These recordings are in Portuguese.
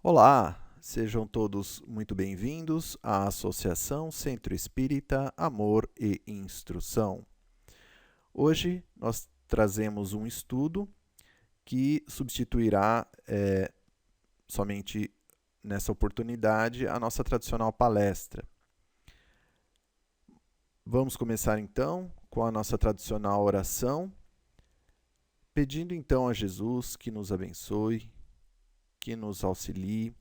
Olá, sejam todos muito bem-vindos à Associação Centro Espírita Amor e Instrução. Hoje nós trazemos um estudo que substituirá somente nessa oportunidade a nossa tradicional palestra. Vamos começar então com a nossa tradicional oração, pedindo então a Jesus que nos abençoe, que nos auxilie,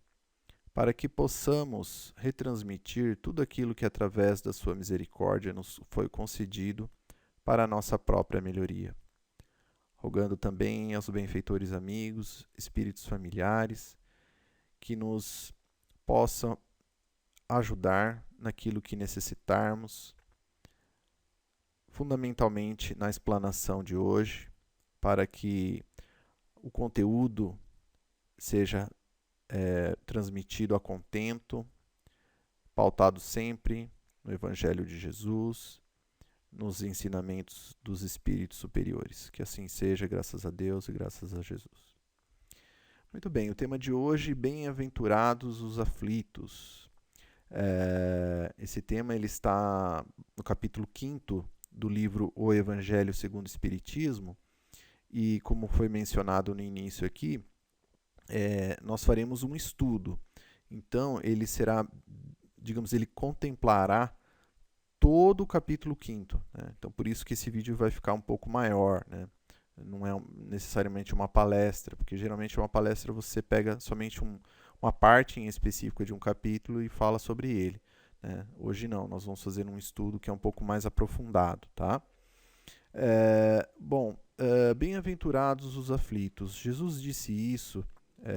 para que possamos retransmitir tudo aquilo que através da sua misericórdia nos foi concedido para a nossa própria melhoria. Rogando também aos benfeitores amigos, espíritos familiares, que nos possam ajudar naquilo que necessitarmos, fundamentalmente na explanação de hoje, para que o conteúdo seja transmitido a contento, pautado sempre no Evangelho de Jesus, nos ensinamentos dos Espíritos superiores. Que assim seja, graças a Deus e graças a Jesus. Muito bem, o tema de hoje, bem-aventurados os aflitos. Esse tema ele está no capítulo 5º do livro O Evangelho segundo o Espiritismo, e como foi mencionado no início aqui, nós faremos um estudo. Então, ele será, ele contemplará todo o capítulo 5º. Né? Então, por isso que esse vídeo vai ficar um pouco maior. Né? Não é necessariamente uma palestra, porque geralmente uma palestra você pega somente uma parte em específico de um capítulo e fala sobre ele. Né? Hoje não, nós vamos fazer um estudo que é um pouco mais aprofundado. Tá? Bem-aventurados os aflitos. Jesus disse isso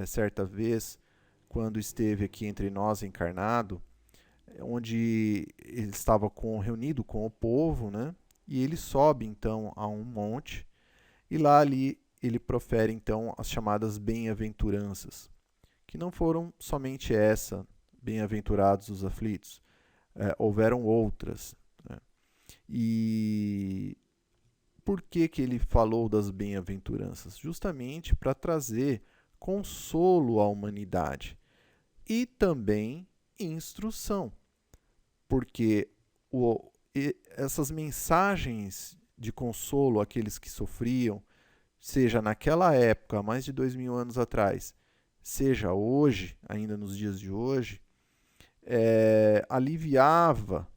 certa vez, quando esteve aqui entre nós encarnado, onde ele estava reunido com o povo, né? E ele sobe então a um monte, e lá ali ele profere então as chamadas bem-aventuranças, que não foram somente essa, bem-aventurados os aflitos, houveram outras. Né? E por que ele falou das bem-aventuranças? Justamente para trazer consolo à humanidade e também instrução, porque essas mensagens de consolo àqueles que sofriam, seja naquela época, há mais de 2000 anos atrás, seja hoje, ainda nos dias de hoje, aliviava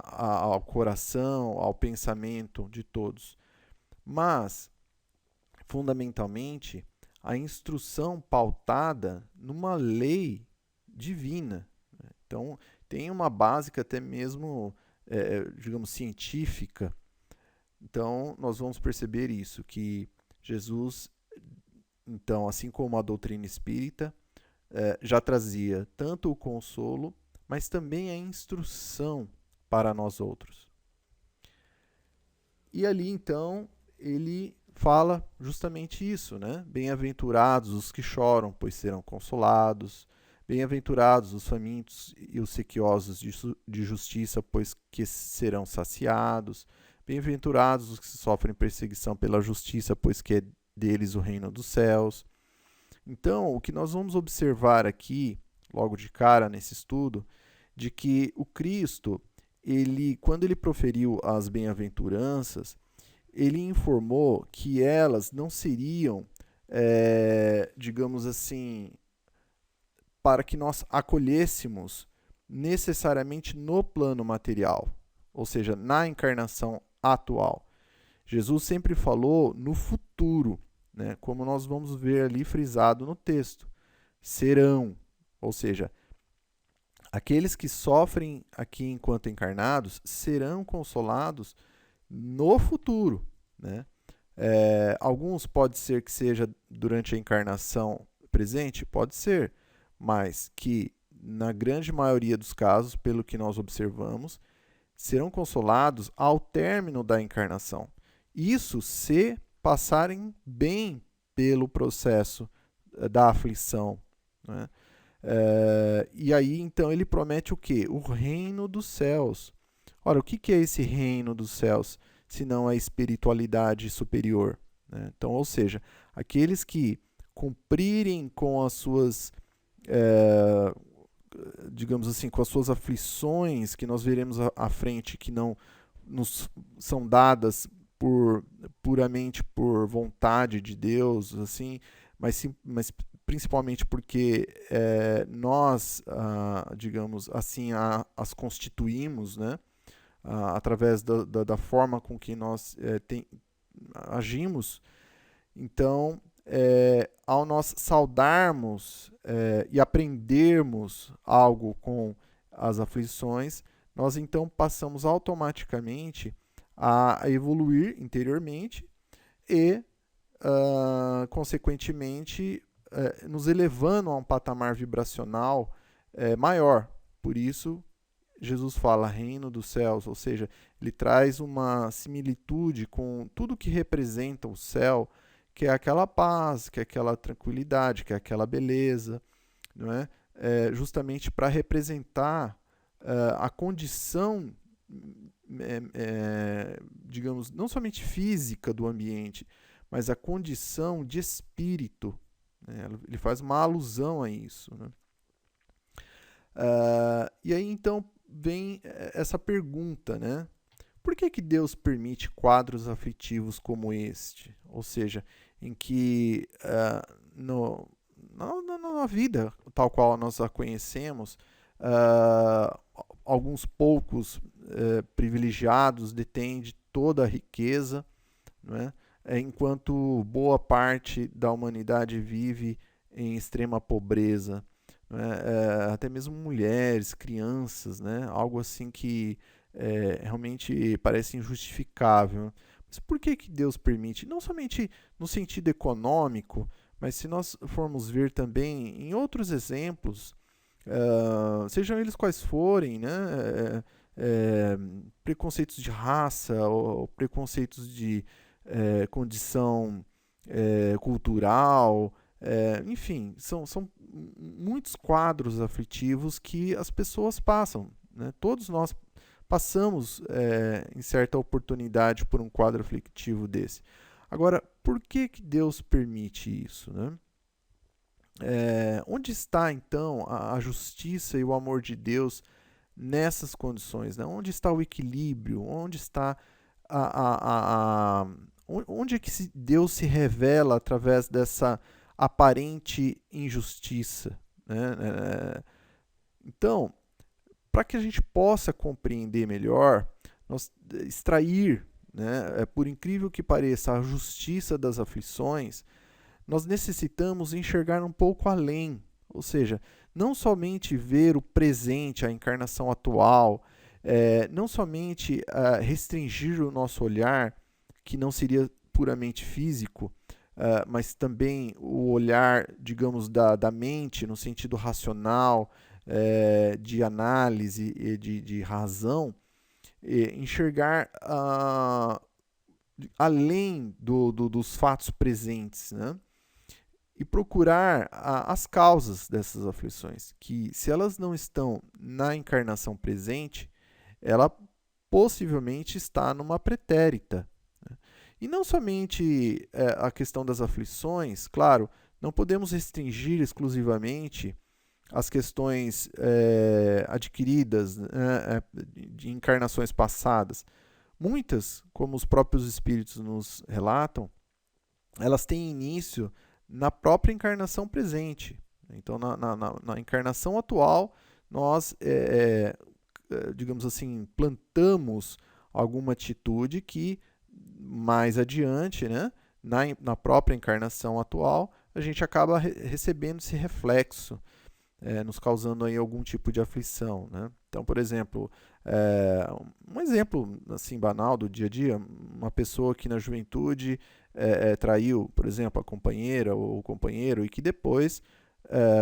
ao coração, ao pensamento de todos. Mas, fundamentalmente, a instrução pautada numa lei divina. Então, tem uma básica até mesmo, científica. Então, nós vamos perceber isso, que Jesus, então, assim como a doutrina espírita, já trazia tanto o consolo, mas também a instrução para nós outros. E ali, então, ele fala justamente isso, né? Bem-aventurados os que choram, pois serão consolados. Bem-aventurados os famintos e os sequiosos de justiça, pois que serão saciados. Bem-aventurados os que sofrem perseguição pela justiça, pois que é deles o reino dos céus. Então, o que nós vamos observar aqui, logo de cara nesse estudo, de que o Cristo, quando ele proferiu as bem-aventuranças, ele informou que elas não seriam, para que nós acolhêssemos necessariamente no plano material, ou seja, na encarnação atual. Jesus sempre falou no futuro, né, como nós vamos ver ali frisado no texto. Serão, ou seja, aqueles que sofrem aqui enquanto encarnados serão consolados no futuro. Né? Alguns pode ser que seja durante a encarnação presente, pode ser, mas que na grande maioria dos casos, pelo que nós observamos, serão consolados ao término da encarnação. Isso se passarem bem pelo processo da aflição. Né? E aí, então, ele promete o quê? O reino dos céus. Ora, o que é esse reino dos céus, se não a espiritualidade superior? Né? Então, ou seja, aqueles que cumprirem com as suas digamos assim, com as suas aflições, que nós veremos à frente, que não nos são dadas puramente por vontade de Deus, assim, mas principalmente porque nós, digamos assim, as constituímos, né, através da forma com que nós agimos. Então, ao nós saudarmos e aprendermos algo com as aflições, nós então passamos automaticamente a evoluir interiormente e, consequentemente, nos elevando a um patamar vibracional maior. Por isso, Jesus fala reino dos céus, ou seja, ele traz uma similitude com tudo que representa o céu, que é aquela paz, que é aquela tranquilidade, que é aquela beleza, não é? Justamente para representar a condição, digamos, não somente física do ambiente, mas a condição de espírito, né? Ele faz uma alusão a isso, né? E aí então vem essa pergunta, né? Por que Deus permite quadros aflitivos como este? Ou seja, em que na vida tal qual nós a conhecemos, alguns poucos privilegiados detêm de toda a riqueza, não é? Enquanto boa parte da humanidade vive em extrema pobreza, né? Até mesmo mulheres, crianças, né? Algo assim que realmente parece injustificável. Mas por que Deus permite? Não somente no sentido econômico, mas se nós formos ver também em outros exemplos, sejam eles quais forem, né? Preconceitos de raça ou preconceitos de condição cultural, enfim, são muitos quadros aflitivos que as pessoas passam, né? Todos nós passamos, em certa oportunidade, por um quadro aflitivo desse. Agora, por que Deus permite isso, né? Onde está, então, a justiça e o amor de Deus nessas condições, né? Onde está o equilíbrio? Onde está onde é que Deus se revela através dessa aparente injustiça, né? Então, para que a gente possa compreender melhor, nós extrair, né, por incrível que pareça, a justiça das aflições, nós necessitamos enxergar um pouco além, ou seja, não somente ver o presente, a encarnação atual, não somente restringir o nosso olhar, que não seria puramente físico, mas também o olhar, digamos, da mente, no sentido racional, de análise e de razão, enxergar além dos fatos presentes, né? E procurar as causas dessas aflições, que se elas não estão na encarnação presente, ela possivelmente está numa pretérita. Né? E não somente a questão das aflições, claro, não podemos restringir exclusivamente as questões adquiridas, né, de encarnações passadas. Muitas, como os próprios espíritos nos relatam, elas têm início na própria encarnação presente. Então, na encarnação atual, nós, digamos assim, plantamos alguma atitude que mais adiante, né, na própria encarnação atual, a gente acaba recebendo esse reflexo, nos causando aí algum tipo de aflição, né? Então, por exemplo, um exemplo assim banal do dia a dia, uma pessoa que na juventude traiu, por exemplo, a companheira ou o companheiro e que depois,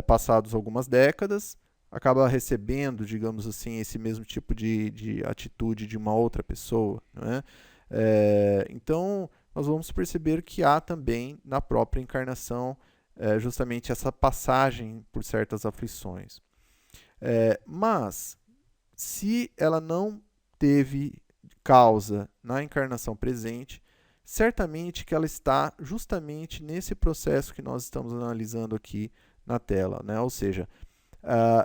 passados algumas décadas, acaba recebendo, digamos assim, esse mesmo tipo de atitude de uma outra pessoa, né? Então, nós vamos perceber que há também na própria encarnação justamente essa passagem por certas aflições. Mas, se ela não teve causa na encarnação presente, certamente que ela está justamente nesse processo que nós estamos analisando aqui na tela, né? Ou seja,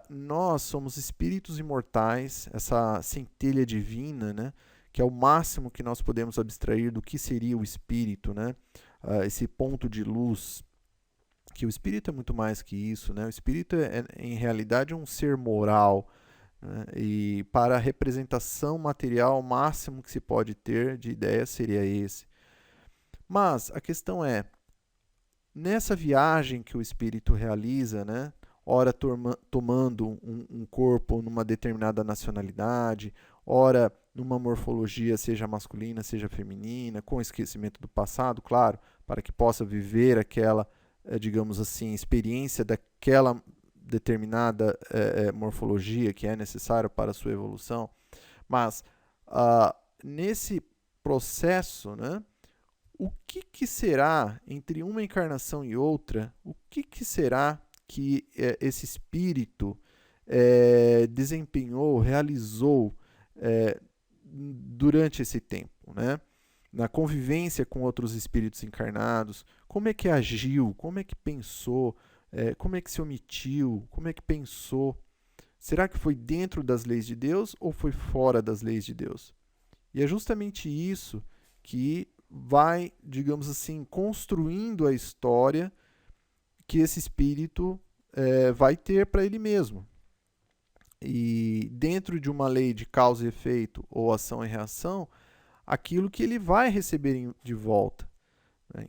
Nós somos espíritos imortais, essa centelha divina, né? Que é o máximo que nós podemos abstrair do que seria o espírito, né? Esse ponto de luz, que o espírito é muito mais que isso, né? O espírito em realidade, um ser moral, né? E para a representação material, o máximo que se pode ter de ideia seria esse. Mas a questão é, nessa viagem que o espírito realiza, né? Ora tomando um corpo numa determinada nacionalidade, ora numa morfologia, seja masculina, seja feminina, com esquecimento do passado, claro, para que possa viver aquela, digamos assim, experiência daquela determinada morfologia que é necessária para a sua evolução. Mas nesse processo, né, o que será entre uma encarnação e outra? O que será que esse espírito desempenhou, realizou durante esse tempo, né? Na convivência com outros espíritos encarnados, como é que agiu, como é que pensou, como é que se omitiu, como é que pensou? Será que foi dentro das leis de Deus ou foi fora das leis de Deus? E é justamente isso que vai, digamos assim, construindo a história que esse espírito vai ter para ele mesmo. E dentro de uma lei de causa e efeito ou ação e reação, aquilo que ele vai receber de volta, né?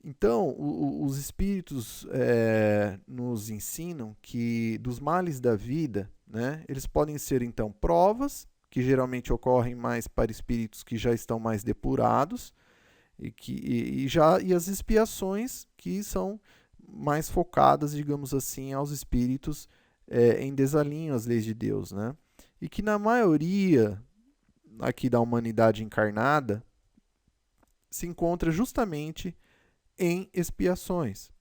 Então, os espíritos nos ensinam que dos males da vida, né, eles podem ser então provas, que geralmente ocorrem mais para espíritos que já estão mais depurados, e as expiações, que são mais focadas, digamos assim, aos espíritos em desalinho às leis de Deus, né? E que na maioria aqui da humanidade encarnada se encontra justamente em expiações,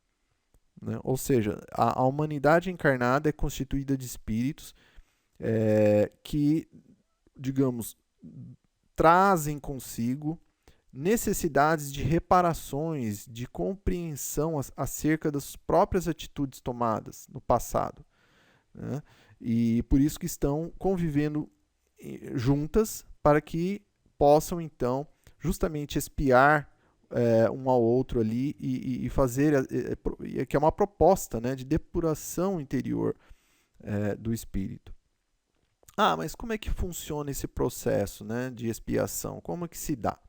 né? Ou seja, a humanidade encarnada é constituída de espíritos que, digamos, trazem consigo necessidades de reparações, de compreensão acerca das próprias atitudes tomadas no passado, né? E por isso que estão convivendo juntas para que possam, então, justamente expiar um ao outro ali e fazer, que é uma proposta, né, de depuração interior do espírito. Mas como é que funciona esse processo, né, de expiação? Como é que se dá?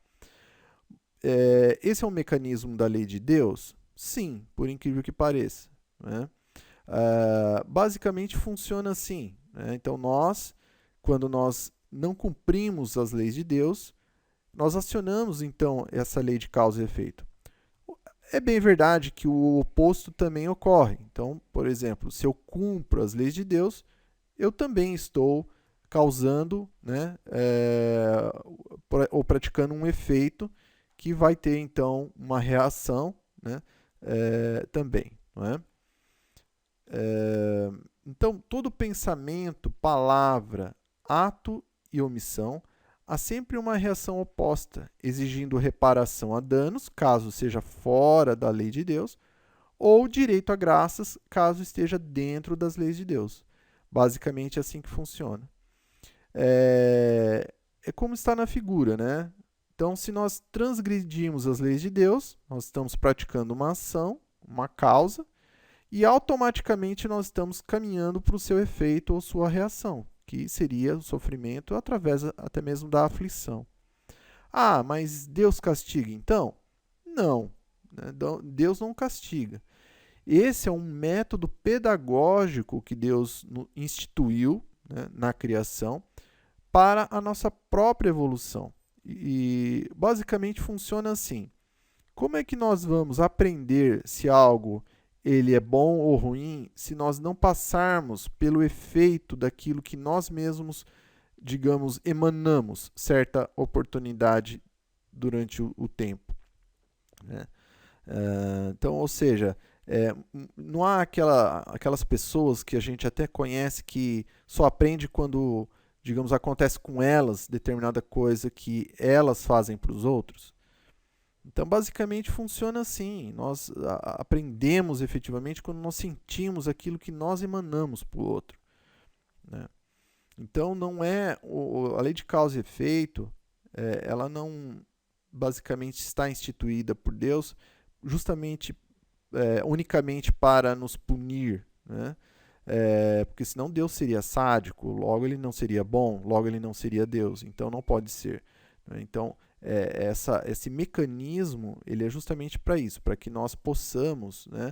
Esse é um mecanismo da lei de Deus? Sim, por incrível que pareça, né? Basicamente funciona assim, né? Então quando nós não cumprimos as leis de Deus, nós acionamos então essa lei de causa e efeito. É bem verdade que o oposto também ocorre. Então, por exemplo, se eu cumpro as leis de Deus, eu também estou causando, né, ou praticando um efeito que vai ter então uma reação, né, também, não é? Então, todo pensamento, palavra, ato e omissão há sempre uma reação oposta, exigindo reparação a danos, caso seja fora da lei de Deus, ou direito a graças, caso esteja dentro das leis de Deus. Basicamente é assim que funciona. É como está na figura, né? Então, se nós transgredimos as leis de Deus, nós estamos praticando uma ação, uma causa, e automaticamente nós estamos caminhando para o seu efeito ou sua reação, que seria o sofrimento através até mesmo da aflição. Mas Deus castiga então? Não, né? Deus não castiga. Esse é um método pedagógico que Deus instituiu, né, na criação para a nossa própria evolução. E basicamente funciona assim. Como é que nós vamos aprender se algo ele é bom ou ruim se nós não passarmos pelo efeito daquilo que nós mesmos, digamos, emanamos certa oportunidade durante o tempo, né? Então, ou seja, não há aquelas pessoas que a gente até conhece que só aprende quando, digamos, acontece com elas determinada coisa que elas fazem para os outros, Então, basicamente, funciona assim. Nós aprendemos efetivamente quando nós sentimos aquilo que nós emanamos para o outro, né? Então, não é a lei de causa e efeito, ela não basicamente está instituída por Deus justamente, unicamente para nos punir, né? Porque senão Deus seria sádico, logo ele não seria bom, logo ele não seria Deus. Então, não pode ser, né? Então, esse mecanismo ele é justamente para isso, para que nós possamos, né,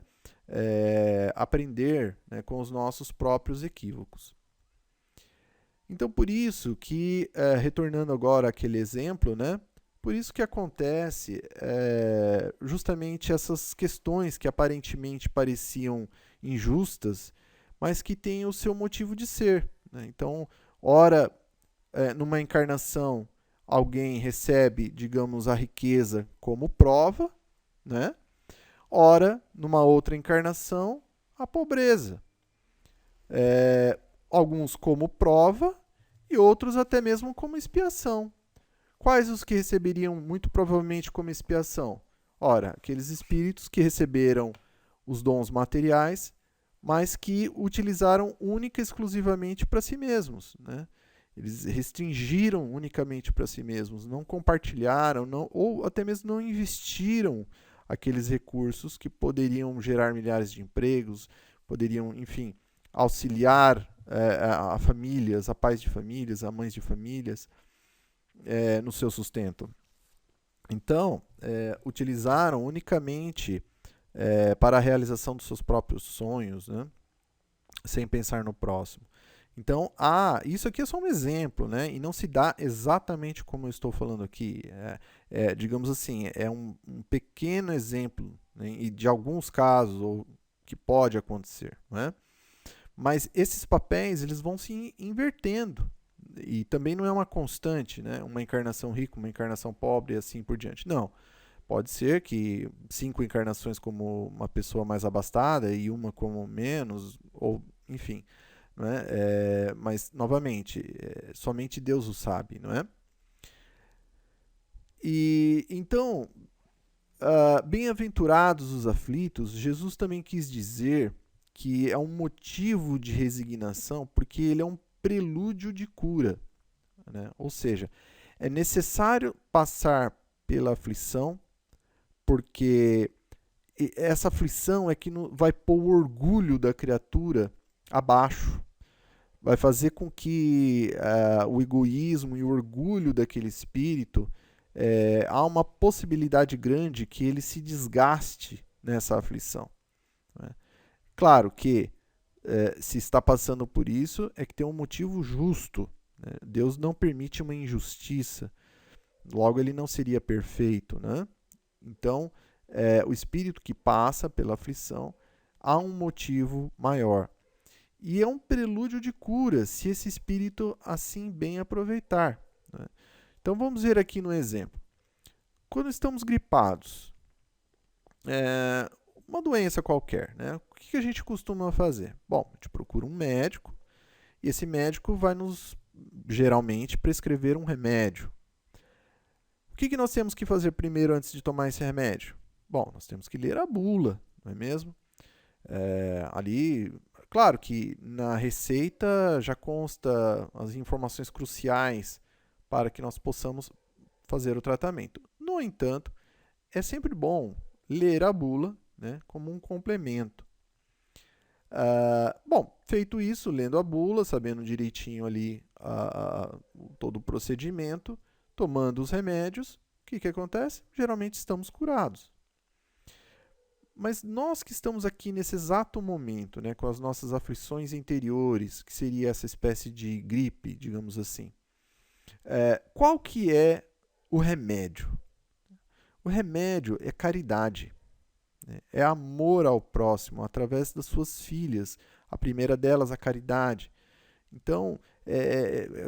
aprender, né, com os nossos próprios equívocos. Então, por isso que, retornando agora àquele exemplo, né, por isso que acontece justamente essas questões que aparentemente pareciam injustas, mas que têm o seu motivo de ser, né? Então, ora, numa encarnação, alguém recebe, digamos, a riqueza como prova, né? Ora, numa outra encarnação, a pobreza. Alguns como prova e outros até mesmo como expiação. Quais os que receberiam muito provavelmente como expiação? Ora, aqueles espíritos que receberam os dons materiais, mas que utilizaram única e exclusivamente para si mesmos, né? Eles restringiram unicamente para si mesmos, não compartilharam, não, ou até mesmo não investiram aqueles recursos que poderiam gerar milhares de empregos, poderiam, enfim, auxiliar a famílias, a pais de famílias, a mães de famílias, no seu sustento. Então, utilizaram unicamente para a realização dos seus próprios sonhos, né? Sem pensar no próximo. Então, isso aqui é só um exemplo, né? E não se dá exatamente como eu estou falando aqui. Digamos assim, é um pequeno exemplo, né? E de alguns casos ou que pode acontecer, né? Mas esses papéis eles vão se invertendo e também não é uma constante, né? Uma encarnação rica, uma encarnação pobre e assim por diante. Não. Pode ser que 5 encarnações como uma pessoa mais abastada e uma como menos, ou enfim, não é? Mas, novamente, somente Deus o sabe, não é? E então, bem-aventurados os aflitos, Jesus também quis dizer que é um motivo de resignação porque ele é um prelúdio de cura, né? Ou seja, é necessário passar pela aflição porque essa aflição é que vai pôr o orgulho da criatura abaixo, vai fazer com que o egoísmo e o orgulho daquele espírito, há uma possibilidade grande que ele se desgaste nessa aflição, né? Claro que se está passando por isso é que tem um motivo justo, né? Deus não permite uma injustiça, logo ele não seria perfeito, né? Então, o espírito que passa pela aflição há um motivo maior. E é um prelúdio de cura, se esse espírito assim bem aproveitar, né? Então vamos ver aqui no exemplo. Quando estamos gripados, uma doença qualquer, né? O que a gente costuma fazer? Bom, a gente procura um médico e esse médico vai nos, geralmente, prescrever um remédio. O que nós temos que fazer primeiro antes de tomar esse remédio? Bom, nós temos que ler a bula, não é mesmo? Ali, claro que na receita já consta as informações cruciais para que nós possamos fazer o tratamento. No entanto, é sempre bom ler a bula, né, como um complemento. Bom, feito isso, lendo a bula, sabendo direitinho ali todo o procedimento, tomando os remédios, o que acontece? Geralmente estamos curados. Mas nós que estamos aqui nesse exato momento, né, com as nossas aflições interiores, que seria essa espécie de gripe, digamos assim, qual que é o remédio? O remédio é caridade, né? É amor ao próximo, através das suas filhas. A primeira delas, a caridade. Então,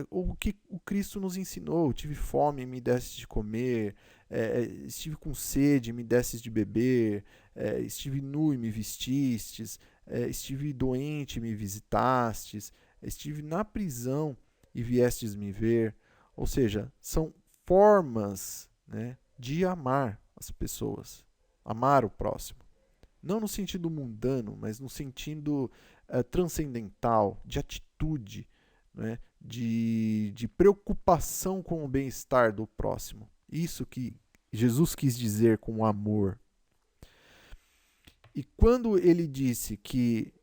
o que o Cristo nos ensinou: tive fome, me desses de comer, estive com sede, me desses de beber, estive nu e me vestistes, estive doente e me visitastes, estive na prisão e viestes me ver. Ou seja, são formas, né, de amar. as pessoas, amar o próximo. Não no sentido mundano, mas no sentido transcendental, de atitude, né? de preocupação com o bem-estar do próximo. Isso que Jesus quis dizer com amor. E quando ele disse que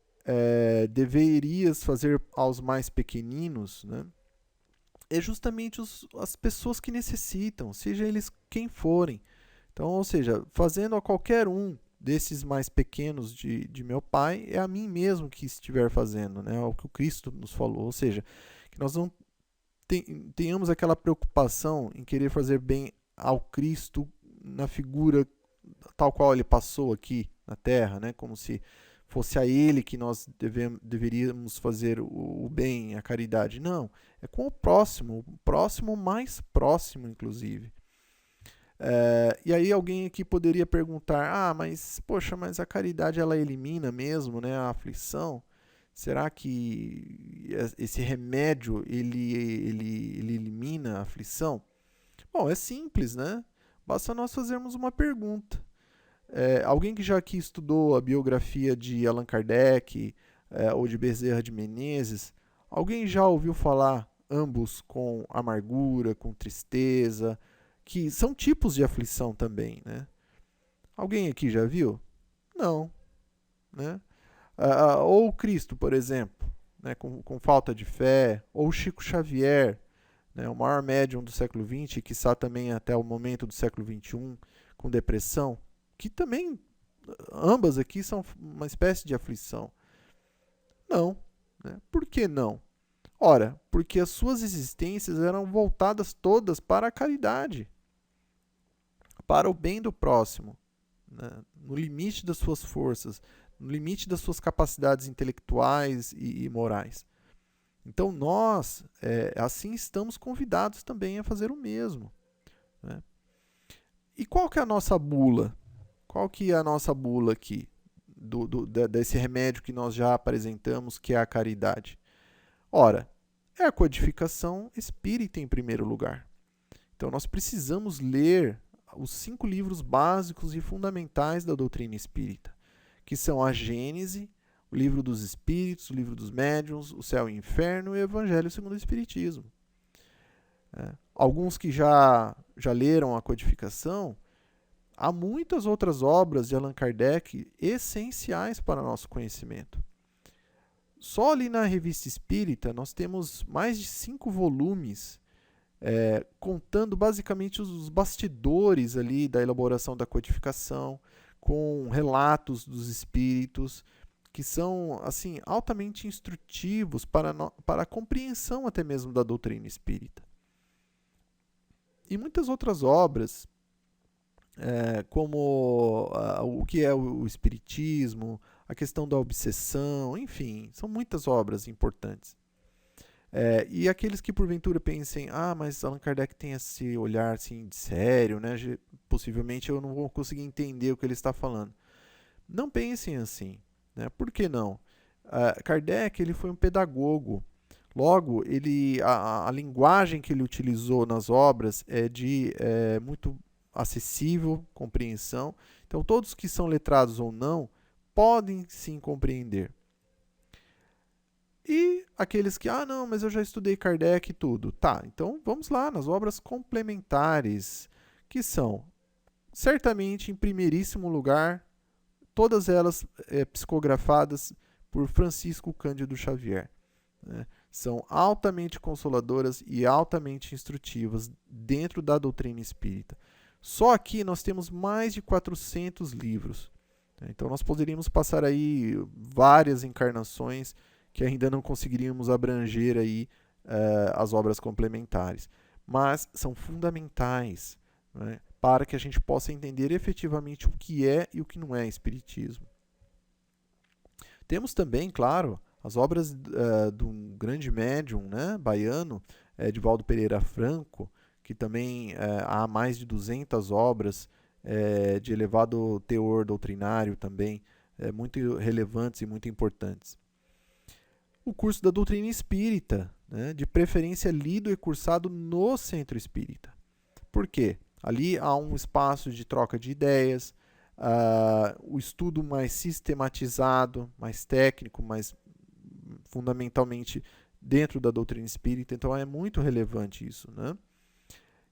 deverias fazer aos mais pequeninos, né? É justamente as pessoas que necessitam, seja eles quem forem. Então, ou seja, fazendo a qualquer um desses mais pequenos de meu Pai, é a mim mesmo que estiver fazendo, né? É o que o Cristo nos falou. Ou seja, que nós não tenhamos aquela preocupação em querer fazer bem ao Cristo na figura tal qual ele passou aqui na Terra, né? Como se fosse a ele que nós deveríamos fazer o bem, a caridade. Não, é com o próximo mais próximo, inclusive. E aí alguém aqui poderia perguntar, mas poxa, mas a caridade ela elimina mesmo, né, a aflição? Será que esse remédio ele elimina a aflição? Bom, é simples, né? Basta nós fazermos uma pergunta. Alguém que já aqui estudou a biografia de Allan Kardec ou de Bezerra de Menezes, alguém já ouviu falar ambos com amargura, com tristeza, que são tipos de aflição também, né? Alguém aqui já viu? Não, né? Ou Cristo, por exemplo, né, com falta de fé, ou Chico Xavier, né, o maior médium do século XX, que está também até o momento do século XXI, com depressão, que também, ambas aqui são uma espécie de aflição. Não, né? Por que não? Ora, porque as suas existências eram voltadas todas para a caridade, para o bem do próximo, né? No limite das suas forças, no limite das suas capacidades intelectuais e morais. Então nós, assim, estamos convidados também a fazer o mesmo, né? E qual que é a nossa bula? Qual que é a nossa bula aqui, desse remédio que nós já apresentamos, que é a caridade? Ora, é a codificação espírita em primeiro lugar. Então nós precisamos ler os 5 livros básicos e fundamentais da doutrina espírita, que são a Gênese, o Livro dos Espíritos, o Livro dos Médiuns, o Céu e o Inferno e o Evangelho segundo o Espiritismo. Alguns que já leram a codificação, há muitas outras obras de Allan Kardec essenciais para nosso conhecimento. Só ali na Revista Espírita nós temos mais de 5 volumes contando basicamente os bastidores ali da elaboração da codificação, com relatos dos espíritos, que são assim altamente instrutivos para a compreensão até mesmo da doutrina espírita. E muitas outras obras, como o que é o espiritismo, a questão da obsessão, enfim, são muitas obras importantes. E aqueles que porventura pensem, mas Allan Kardec tem esse olhar assim, de sério, né? Possivelmente eu não vou conseguir entender o que ele está falando. Não pensem assim, né? Por que não? Kardec ele foi um pedagogo. Logo, a linguagem que ele utilizou nas obras é de muito acessível compreensão. Então, todos que são letrados ou não podem sim compreender. E aqueles que, não, mas eu já estudei Kardec e tudo. Tá, então vamos lá nas obras complementares, que são, certamente, em primeiríssimo lugar, todas elas psicografadas por Francisco Cândido Xavier, né? São altamente consoladoras e altamente instrutivas dentro da doutrina espírita. Só aqui nós temos mais de 400 livros. Então nós poderíamos passar aí várias encarnações que ainda não conseguiríamos abranger aí, as obras complementares. Mas são fundamentais, né, para que a gente possa entender efetivamente o que é e o que não é espiritismo. Temos também, claro, as obras de um grande médium, né, baiano, Divaldo Pereira Franco, que também há mais de 200 obras de elevado teor doutrinário também, muito relevantes e muito importantes. O curso da doutrina espírita, né, de preferência lido e cursado no centro espírita. Por quê? Ali há um espaço de troca de ideias, o estudo mais sistematizado, mais técnico, mais fundamentalmente dentro da doutrina espírita. Então é muito relevante isso, né?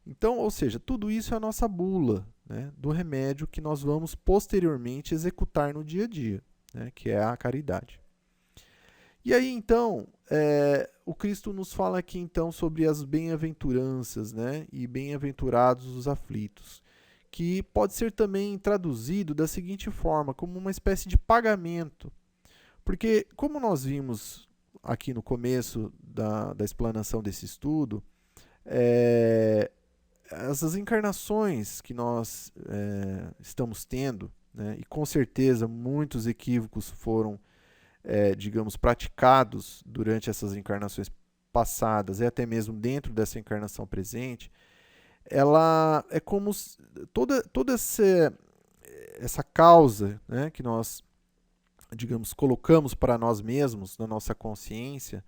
Então, ou seja, tudo isso é a nossa bula, né, do remédio que nós vamos posteriormente executar no dia a dia, né, que é a caridade. E aí, então, o Cristo nos fala aqui, então, sobre as bem-aventuranças, né, e bem-aventurados os aflitos, que pode ser também traduzido da seguinte forma, como uma espécie de pagamento. Porque, como nós vimos aqui no começo da explanação desse estudo, essas encarnações que nós estamos tendo, né, e com certeza muitos equívocos foram, digamos, praticados durante essas encarnações passadas e até mesmo dentro dessa encarnação presente, ela é como toda essa causa, né, que nós, digamos, colocamos para nós mesmos na nossa consciência,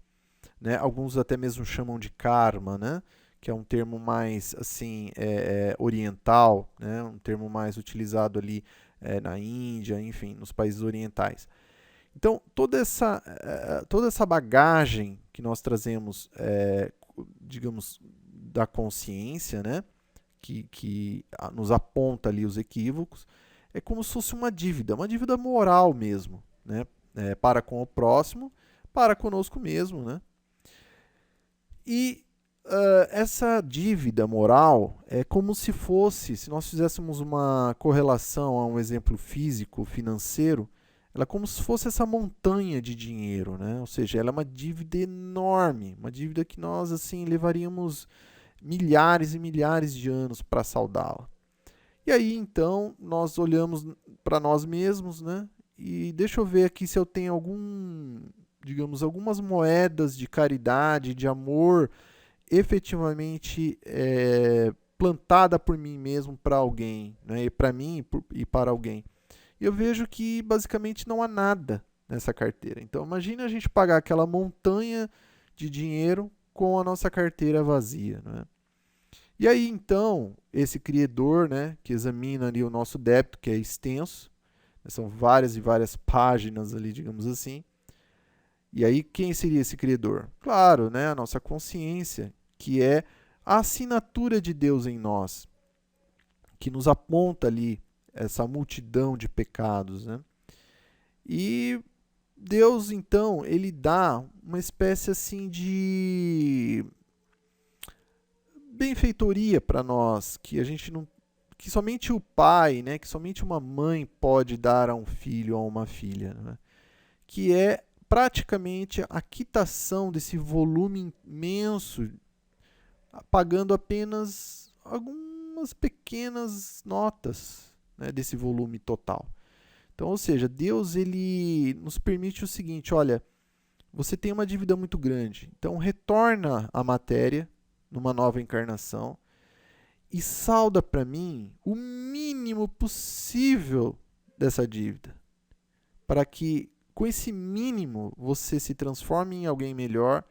né, alguns até mesmo chamam de karma, né, que é um termo mais assim oriental, né, um termo mais utilizado ali na Índia, enfim, nos países orientais. Então, toda essa bagagem que nós trazemos, digamos, da consciência, né, que nos aponta ali os equívocos, é como se fosse uma dívida moral mesmo, né, para com o próximo, para conosco mesmo, né. E essa dívida moral é como se fosse, se nós fizéssemos uma correlação a um exemplo físico, financeiro, ela é como se fosse essa montanha de dinheiro, né? Ou seja, ela é uma dívida enorme, uma dívida que nós assim levaríamos milhares e milhares de anos para saldá-la. E aí, então, nós olhamos para nós mesmos, né? E deixa eu ver aqui se eu tenho digamos, algumas moedas de caridade, de amor, efetivamente plantada por mim mesmo para alguém, né? E para mim e para alguém. E eu vejo que basicamente não há nada nessa carteira. Então imagine a gente pagar aquela montanha de dinheiro com a nossa carteira vazia, né? E aí então esse credor, né, que examina ali o nosso débito, que é extenso, né, são várias e várias páginas ali, digamos assim. E aí quem seria esse credor? Claro, né, a nossa consciência, que é a assinatura de Deus em nós, que nos aponta ali essa multidão de pecados, né? E Deus, então, ele dá uma espécie assim de benfeitoria para nós, que a gente não, que somente o pai, né, que somente uma mãe pode dar a um filho ou a uma filha, né? Que é praticamente a quitação desse volume imenso, pagando apenas algumas pequenas notas, né, desse volume total. Então, ou seja, Deus ele nos permite o seguinte, olha, você tem uma dívida muito grande, então retorna à matéria numa nova encarnação e salda para mim o mínimo possível dessa dívida, para que com esse mínimo você se transforme em alguém melhor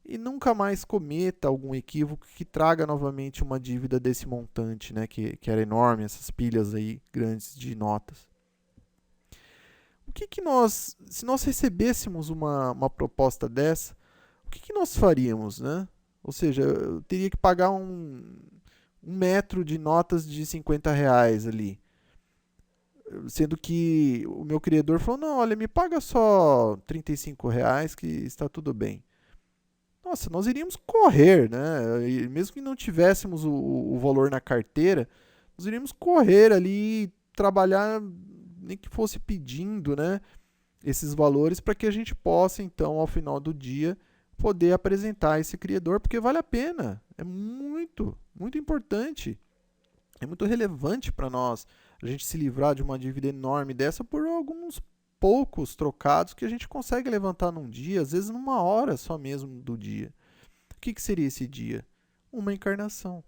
e nunca mais cometa algum equívoco que traga novamente uma dívida desse montante, né, que era enorme, essas pilhas aí grandes de notas. O que nós, se nós recebêssemos uma proposta dessa, o que nós faríamos, né? Ou seja, eu teria que pagar um metro de notas de R$ 50 ali. Sendo que o meu criador falou, não, olha, me paga só R$ 35 que está tudo bem. Nossa, nós iríamos correr, né? E mesmo que não tivéssemos o valor na carteira, nós iríamos correr ali, trabalhar, nem que fosse pedindo, né, esses valores para que a gente possa, então, ao final do dia, poder apresentar esse criador, porque vale a pena. É muito, muito importante. É muito relevante para nós a gente se livrar de uma dívida enorme dessa por alguns poucos trocados que a gente consegue levantar num dia, às vezes numa hora só mesmo do dia. O que seria esse dia? Uma encarnação.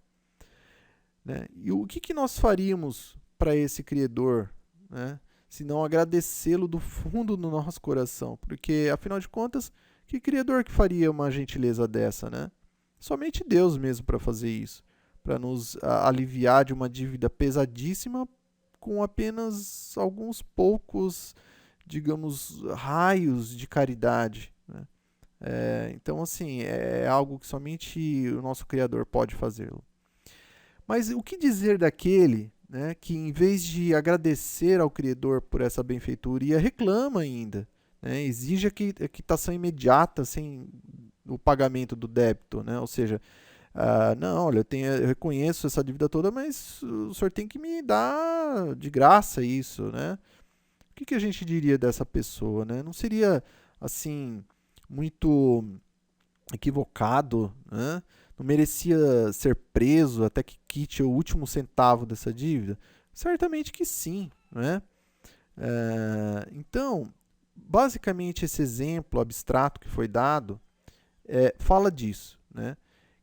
Né? E o que nós faríamos para esse Criador, né? Se não agradecê-lo do fundo do nosso coração? Porque, afinal de contas, que Criador que faria uma gentileza dessa? Né? Somente Deus mesmo para fazer isso. para nos aliviar de uma dívida pesadíssima com apenas alguns poucos, digamos, raios de caridade, né? Então, assim, é algo que somente o nosso Criador pode fazê-lo. Mas o que dizer daquele, né, que, em vez de agradecer ao Criador por essa benfeitoria, reclama ainda, né, exige a quitação imediata sem o pagamento do débito, né? Ou seja, não, olha, eu reconheço essa dívida toda, mas o senhor tem que me dar de graça isso, né? O que a gente diria dessa pessoa, né? Não seria, assim, muito equivocado, né? Não merecia ser preso até que quite o último centavo dessa dívida? Certamente que sim, né? Então, basicamente esse exemplo abstrato que foi dado fala disso, né?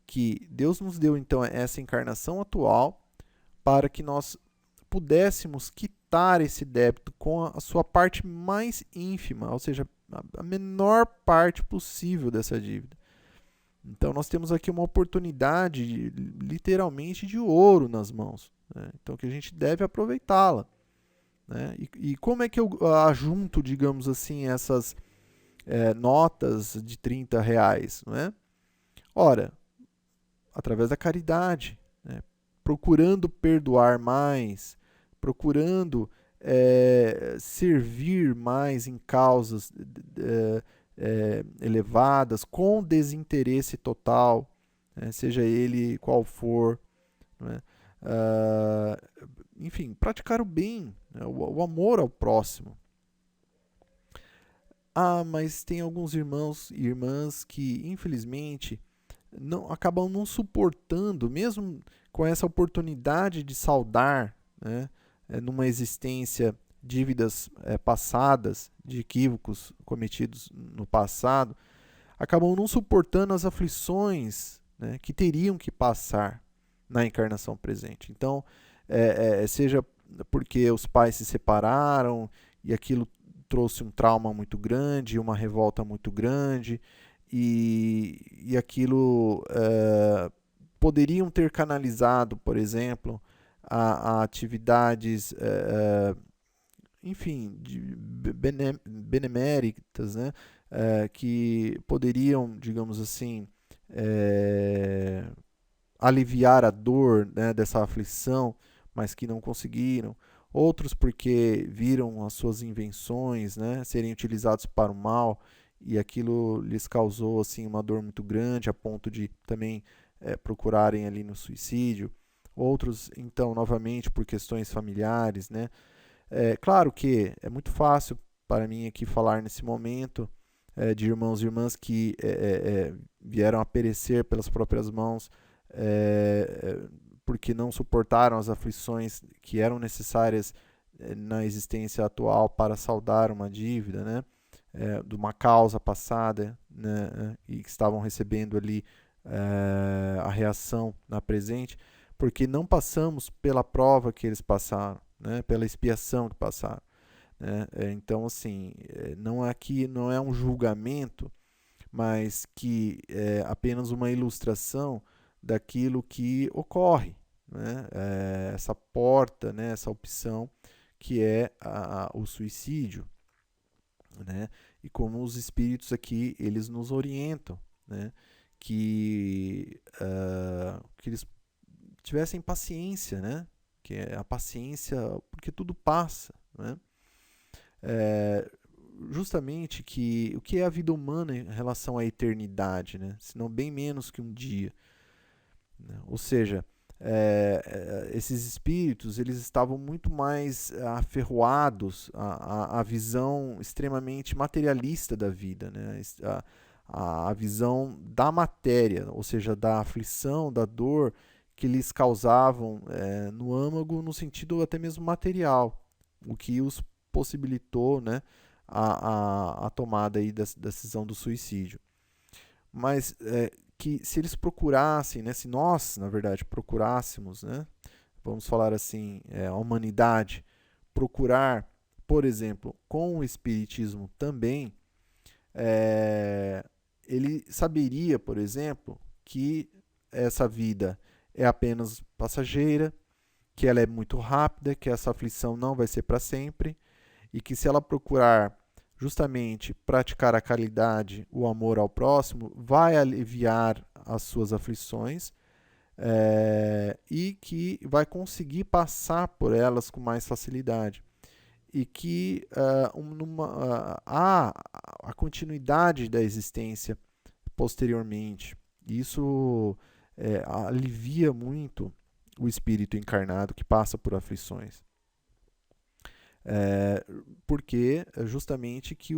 Que Deus nos deu então essa encarnação atual para que nós pudéssemos quitar esse débito com a sua parte mais ínfima, ou seja, a menor parte possível dessa dívida. Então nós temos aqui uma oportunidade literalmente de ouro nas mãos, né? Então que a gente deve aproveitá-la, né? E como é que eu ajunto, digamos assim, essas notas de R$ 30, não é? Ora, através da caridade, né? Procurando perdoar mais, procurando servir mais em causas elevadas, com desinteresse total, né? Seja ele qual for, né? Enfim, praticar o bem, né? O amor ao próximo. Mas tem alguns irmãos e irmãs que, infelizmente, acabam não suportando, mesmo com essa oportunidade de saldar, né, numa existência, dívidas passadas, de equívocos cometidos no passado, acabam não suportando as aflições, né, que teriam que passar na encarnação presente. Então, seja porque os pais se separaram e aquilo trouxe um trauma muito grande, uma revolta muito grande, e aquilo poderiam ter canalizado, por exemplo, a atividades, enfim, beneméritas, né? Que poderiam, digamos assim, aliviar a dor, né, dessa aflição, mas que não conseguiram. Outros porque viram as suas invenções, né, serem utilizados para o mal, e aquilo lhes causou assim uma dor muito grande, a ponto de também procurarem ali no suicídio. Outros, então, novamente por questões familiares, né? Claro que é muito fácil para mim aqui falar nesse momento de irmãos e irmãs que vieram a perecer pelas próprias mãos, porque não suportaram as aflições que eram necessárias na existência atual para saldar uma dívida, né? De uma causa passada, né? E que estavam recebendo ali a reação na presente, porque não passamos pela prova que eles passaram, né? Pela expiação que passaram, né? Então, assim, não é um julgamento, mas que é apenas uma ilustração daquilo que ocorre, né? Essa porta, né? Essa opção que é o suicídio, né? E como os espíritos aqui eles nos orientam, né? Que eles tivessem paciência, né? Que é a paciência, porque tudo passa, né? Justamente o que é a vida humana em relação à eternidade, né? Senão bem menos que um dia, né? Ou seja, esses espíritos eles estavam muito mais aferroados à visão extremamente materialista da vida, né? A visão da matéria, ou seja, da aflição, da dor que lhes causavam no âmago, no sentido até mesmo material, o que os possibilitou, né, a tomada aí da decisão do suicídio. Mas que se eles procurassem, né, se nós, na verdade, procurássemos, né, vamos falar assim, a humanidade, procurar, por exemplo, com o Espiritismo também, ele saberia, por exemplo, que essa vida é apenas passageira, que ela é muito rápida, que essa aflição não vai ser para sempre, e que se ela procurar justamente praticar a caridade, o amor ao próximo, vai aliviar as suas aflições, e que vai conseguir passar por elas com mais facilidade. E que há a continuidade da existência posteriormente. Isso alivia muito o espírito encarnado que passa por aflições. Porque justamente que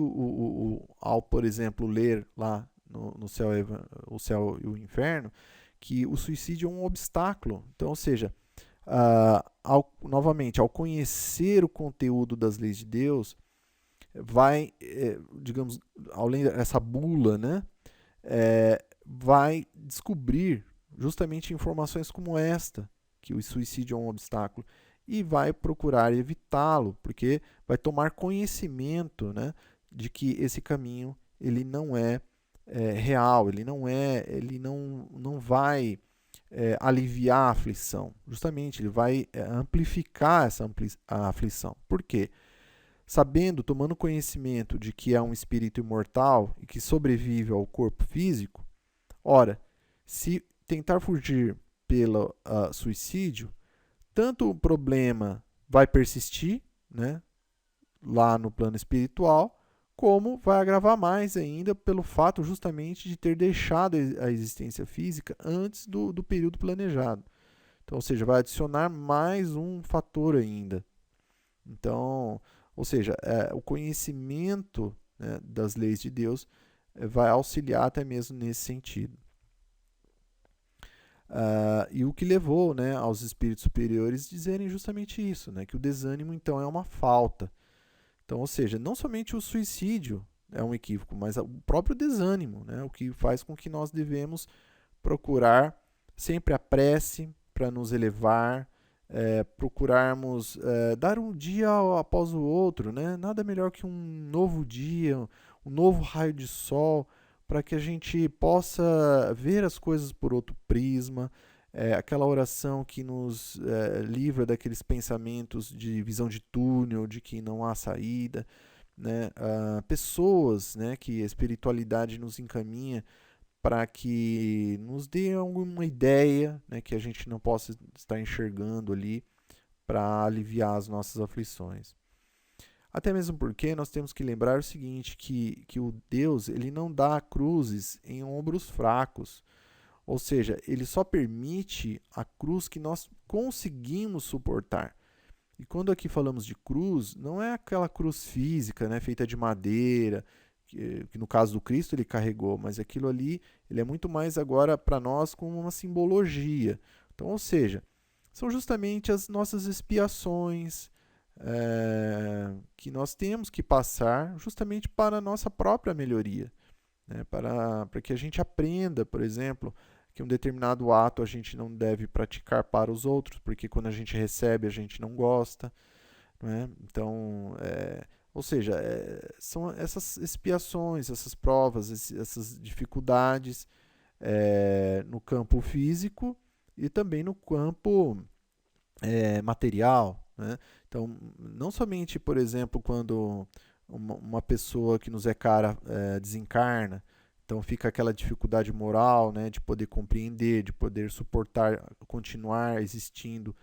ao, por exemplo, ler lá no céu, o céu e o inferno, que o suicídio é um obstáculo. Então, ou seja, novamente, ao conhecer o conteúdo das leis de Deus, vai, digamos, além dessa bula, né, vai descobrir justamente informações como esta, que o suicídio é um obstáculo, e vai procurar evitá-lo, porque vai tomar conhecimento, né, de que esse caminho ele não é, real, ele não vai aliviar a aflição. Justamente, ele vai amplificar a aflição. Por quê? Sabendo, tomando conhecimento de que é um espírito imortal e que sobrevive ao corpo físico, ora, se tentar fugir pelo suicídio, tanto o problema vai persistir, né, lá no plano espiritual, como vai agravar mais ainda pelo fato justamente de ter deixado a existência física antes do período planejado. Então, ou seja, vai adicionar mais um fator ainda. Então, ou seja, o conhecimento, né, das leis de Deus vai auxiliar até mesmo nesse sentido. E o que levou, né, aos espíritos superiores dizerem justamente isso, né, que o desânimo então é uma falta. Então, ou seja, não somente o suicídio é um equívoco, mas o próprio desânimo, né, o que faz com que nós devemos procurar sempre a prece para nos elevar, procurarmos dar um dia após o outro, né? Nada melhor que um novo dia, um novo raio de sol, para que a gente possa ver as coisas por outro prisma, aquela oração que nos livra daqueles pensamentos de visão de túnel, de que não há saída, né? Pessoas, né, que a espiritualidade nos encaminha para que nos dê alguma ideia, né, que a gente não possa estar enxergando ali para aliviar as nossas aflições. Até mesmo porque nós temos que lembrar o seguinte, que o Deus ele não dá cruzes em ombros fracos, ou seja, ele só permite a cruz que nós conseguimos suportar. E quando aqui falamos de cruz, não é aquela cruz física, né, feita de madeira, que no caso do Cristo ele carregou, mas aquilo ali ele é muito mais agora para nós como uma simbologia. Então, ou seja, são justamente as nossas expiações que nós temos que passar justamente para a nossa própria melhoria, né, para que a gente aprenda, por exemplo, que um determinado ato a gente não deve praticar para os outros, porque quando a gente recebe a gente não gosta, né? Então, ou seja, são essas expiações, essas provas, essas dificuldades no campo físico e também no campo material, né? Então, não somente, por exemplo, quando uma pessoa que nos é cara desencarna, então fica aquela dificuldade moral, né, de poder compreender, de poder suportar, continuar existindo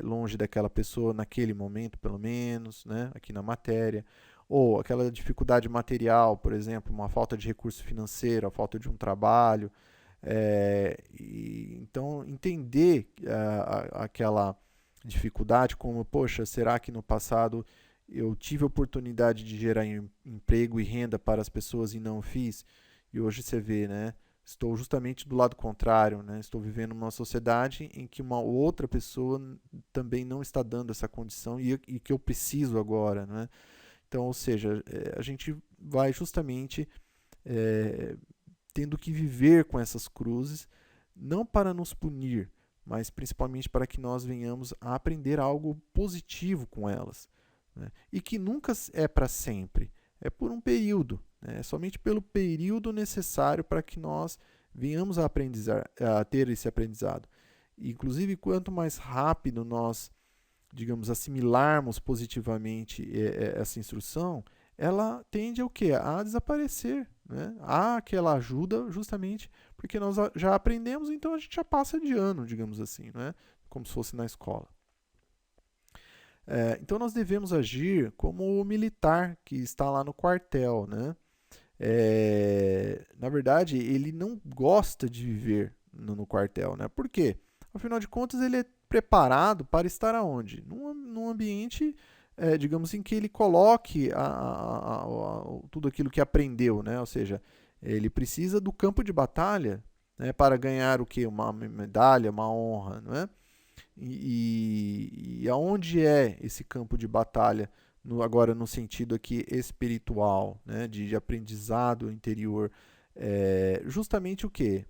longe daquela pessoa naquele momento, pelo menos, né, aqui na matéria. Ou aquela dificuldade material, por exemplo, uma falta de recurso financeiro, a falta de um trabalho. Então, entender aquela dificuldade como, poxa, será que no passado eu tive a oportunidade de gerar emprego e renda para as pessoas e não fiz? E hoje você vê, né? Estou justamente do lado contrário, né? Estou vivendo uma sociedade em que uma outra pessoa também não está dando essa condição e que eu preciso agora, né? Então, ou seja, a gente vai justamente tendo que viver com essas cruzes, não para nos punir, mas principalmente para que nós venhamos a aprender algo positivo com elas, né? E que nunca é para sempre, é por um período, né? É somente pelo período necessário para que nós venhamos a ter esse aprendizado. Inclusive, quanto mais rápido nós, digamos, assimilarmos positivamente essa instrução, ela tende ao quê? A desaparecer, né? Há aquela ajuda justamente porque nós já aprendemos, então a gente já passa de ano, digamos assim, né? Como se fosse na escola. Então nós devemos agir como o militar que está lá no quartel, né? Na verdade, ele não gosta de viver no quartel, né? Por quê? Afinal de contas, ele é preparado para estar aonde? Num ambiente, digamos, em que ele coloque tudo aquilo que aprendeu, né? Ou seja, ele precisa do campo de batalha, né, para ganhar o quê? Uma medalha, uma honra, não é? E aonde é esse campo de batalha, agora no sentido aqui espiritual, né, de aprendizado interior? Justamente o quê?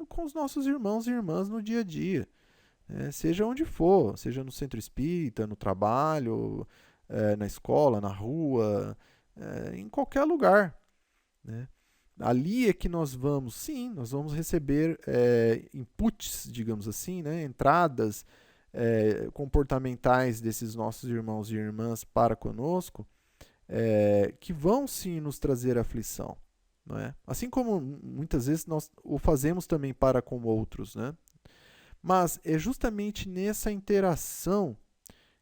Com os nossos irmãos e irmãs no dia a dia. Seja onde for, seja no centro espírita, no trabalho, na escola, na rua, em qualquer lugar, né? Ali é que nós vamos, sim, nós vamos receber inputs, digamos assim, né, entradas comportamentais desses nossos irmãos e irmãs para conosco, que vão sim nos trazer aflição. Não é? Assim como muitas vezes nós o fazemos também para com outros, né? Mas é justamente nessa interação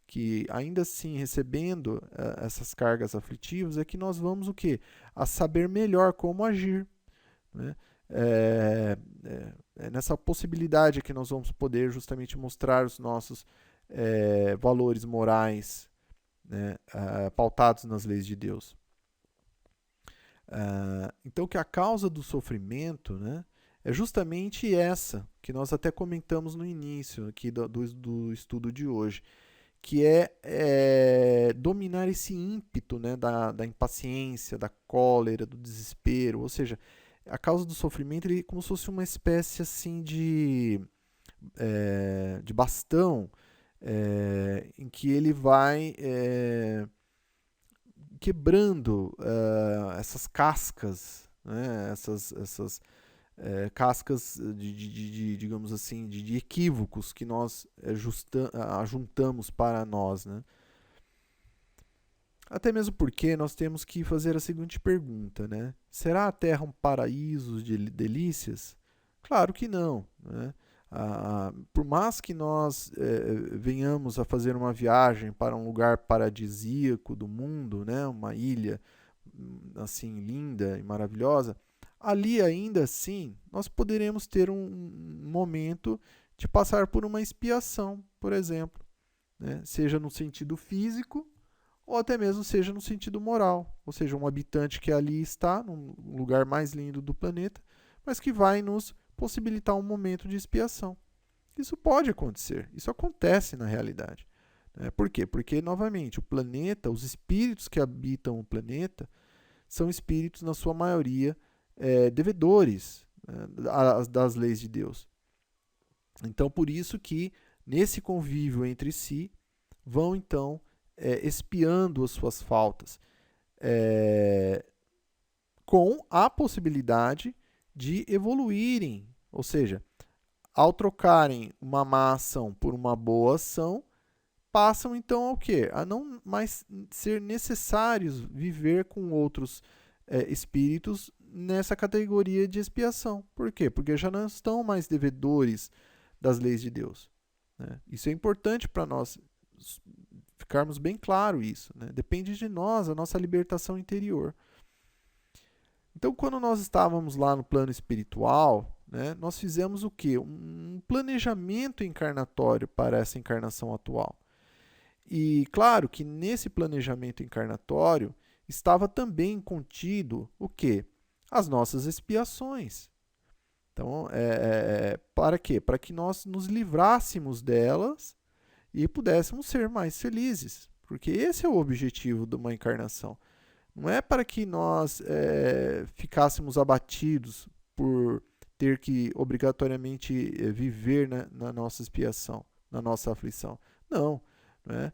que, ainda assim, recebendo essas cargas aflitivas, é que nós vamos o quê? A saber melhor como agir, né? Nessa possibilidade que nós vamos poder justamente mostrar os nossos valores morais, né, pautados nas leis de Deus. Então, que a causa do sofrimento, né, é justamente essa, que nós até comentamos no início aqui do estudo de hoje, que é dominar esse ímpeto, né, da impaciência, da cólera, do desespero. Ou seja, a causa do sofrimento é como se fosse uma espécie assim de bastão, em que ele vai quebrando essas cascas, né, essas cascas digamos assim, de equívocos que nós ajuntamos para nós, né? Até mesmo porque nós temos que fazer a seguinte pergunta, né? Será a Terra um paraíso de delícias? Claro que não, né? Por mais que nós venhamos a fazer uma viagem para um lugar paradisíaco do mundo, né? Uma ilha assim linda e maravilhosa, ali ainda assim nós poderemos ter um momento de passar por uma expiação, por exemplo, né? Seja no sentido físico ou até mesmo seja no sentido moral, ou seja, um habitante que ali está, num lugar mais lindo do planeta, mas que vai nos possibilitar um momento de expiação. Isso pode acontecer, isso acontece na realidade. Por quê? Porque, novamente, o planeta, os espíritos que habitam o planeta, são espíritos, na sua maioria, devedores, né, das leis de Deus. Então, por isso que, nesse convívio entre si, vão, então, expiando as suas faltas, com a possibilidade de evoluírem. Ou seja, ao trocarem uma má ação por uma boa ação, passam então ao quê? A não mais ser necessários viver com outros espíritos nessa categoria de expiação. Por quê? Porque já não estão mais devedores das leis de Deus, né? Isso é importante para nós ficarmos bem claro isso, né? Depende de nós, a nossa libertação interior. Então, quando nós estávamos lá no plano espiritual, né, nós fizemos o quê? Um planejamento encarnatório para essa encarnação atual. E claro que nesse planejamento encarnatório estava também contido o quê? As nossas expiações. Então, para quê? Para que nós nos livrássemos delas e pudéssemos ser mais felizes. Porque esse é o objetivo de uma encarnação. Não é para que nós ficássemos abatidos por ter que obrigatoriamente viver, né, na nossa expiação, na nossa aflição. Não, né?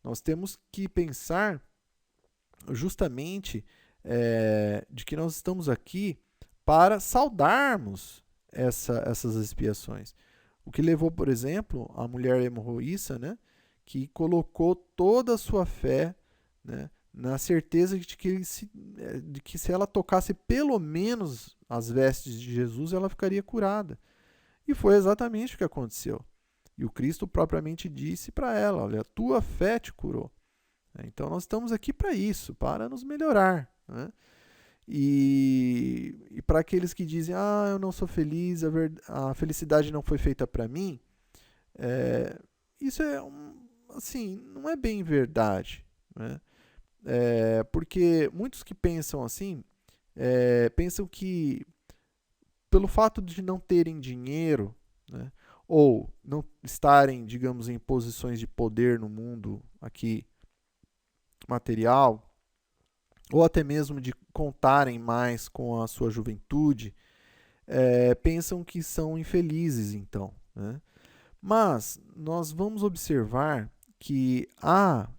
Nós temos que pensar justamente de que nós estamos aqui para saudarmos essas expiações. O que levou, por exemplo, a mulher hemorroíça, né, que colocou toda a sua fé, né, na certeza de que se ela tocasse pelo menos as vestes de Jesus, ela ficaria curada. E foi exatamente o que aconteceu. E o Cristo propriamente disse para ela: olha, a tua fé te curou. Então nós estamos aqui para isso, para nos melhorar, né? E para aqueles que dizem: eu não sou feliz, a felicidade não foi feita para mim, isso assim, não é bem verdade, né? Porque muitos que pensam assim, pensam que pelo fato de não terem dinheiro, né, ou não estarem, digamos, em posições de poder no mundo aqui material, ou até mesmo de contarem mais com a sua juventude, pensam que são infelizes, então, né? Mas nós vamos observar que há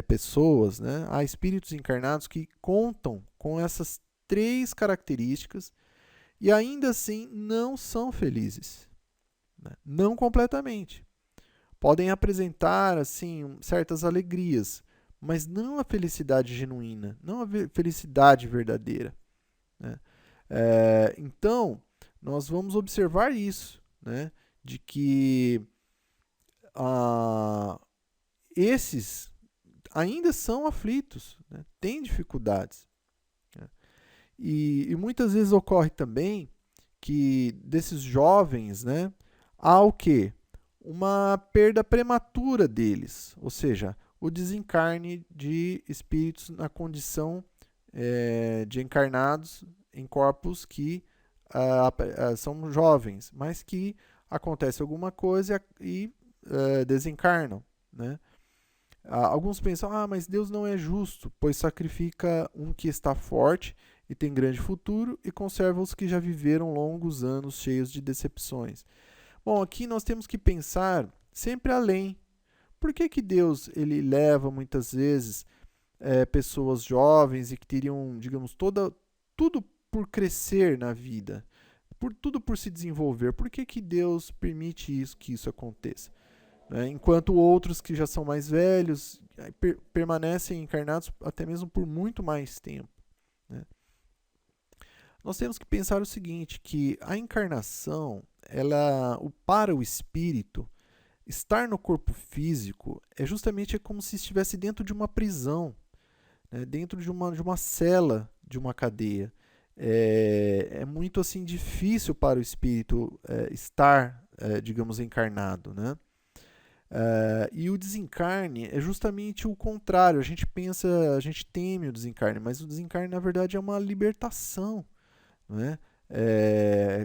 pessoas, né, há espíritos encarnados que contam com essas 3 características e ainda assim não são felizes, né? Não completamente. Podem apresentar assim certas alegrias, mas não a felicidade genuína, não a felicidade verdadeira, né? Então, nós vamos observar isso, né? De que esses ainda são aflitos, né? Têm dificuldades, né? E muitas vezes ocorre também que desses jovens, né, há o quê? Uma perda prematura deles, ou seja, o desencarne de espíritos na condição de encarnados em corpos que são jovens, mas que acontece alguma coisa e desencarnam, né? Alguns pensam, mas Deus não é justo, pois sacrifica um que está forte e tem grande futuro e conserva os que já viveram longos anos cheios de decepções. Bom, aqui nós temos que pensar sempre além. Por que Deus ele leva muitas vezes pessoas jovens e que teriam, digamos, tudo por crescer na vida, tudo por se desenvolver? Por que Deus permite que isso aconteça? Enquanto outros que já são mais velhos permanecem encarnados até mesmo por muito mais tempo, né? Nós temos que pensar o seguinte, que a encarnação, para o espírito, estar no corpo físico é como se estivesse dentro de uma prisão, né? Dentro de uma cela, de uma cadeia. É muito assim difícil para o espírito estar, digamos, encarnado, né? E o desencarne é justamente o contrário. A gente teme o desencarne, mas o desencarne na verdade é uma libertação, né?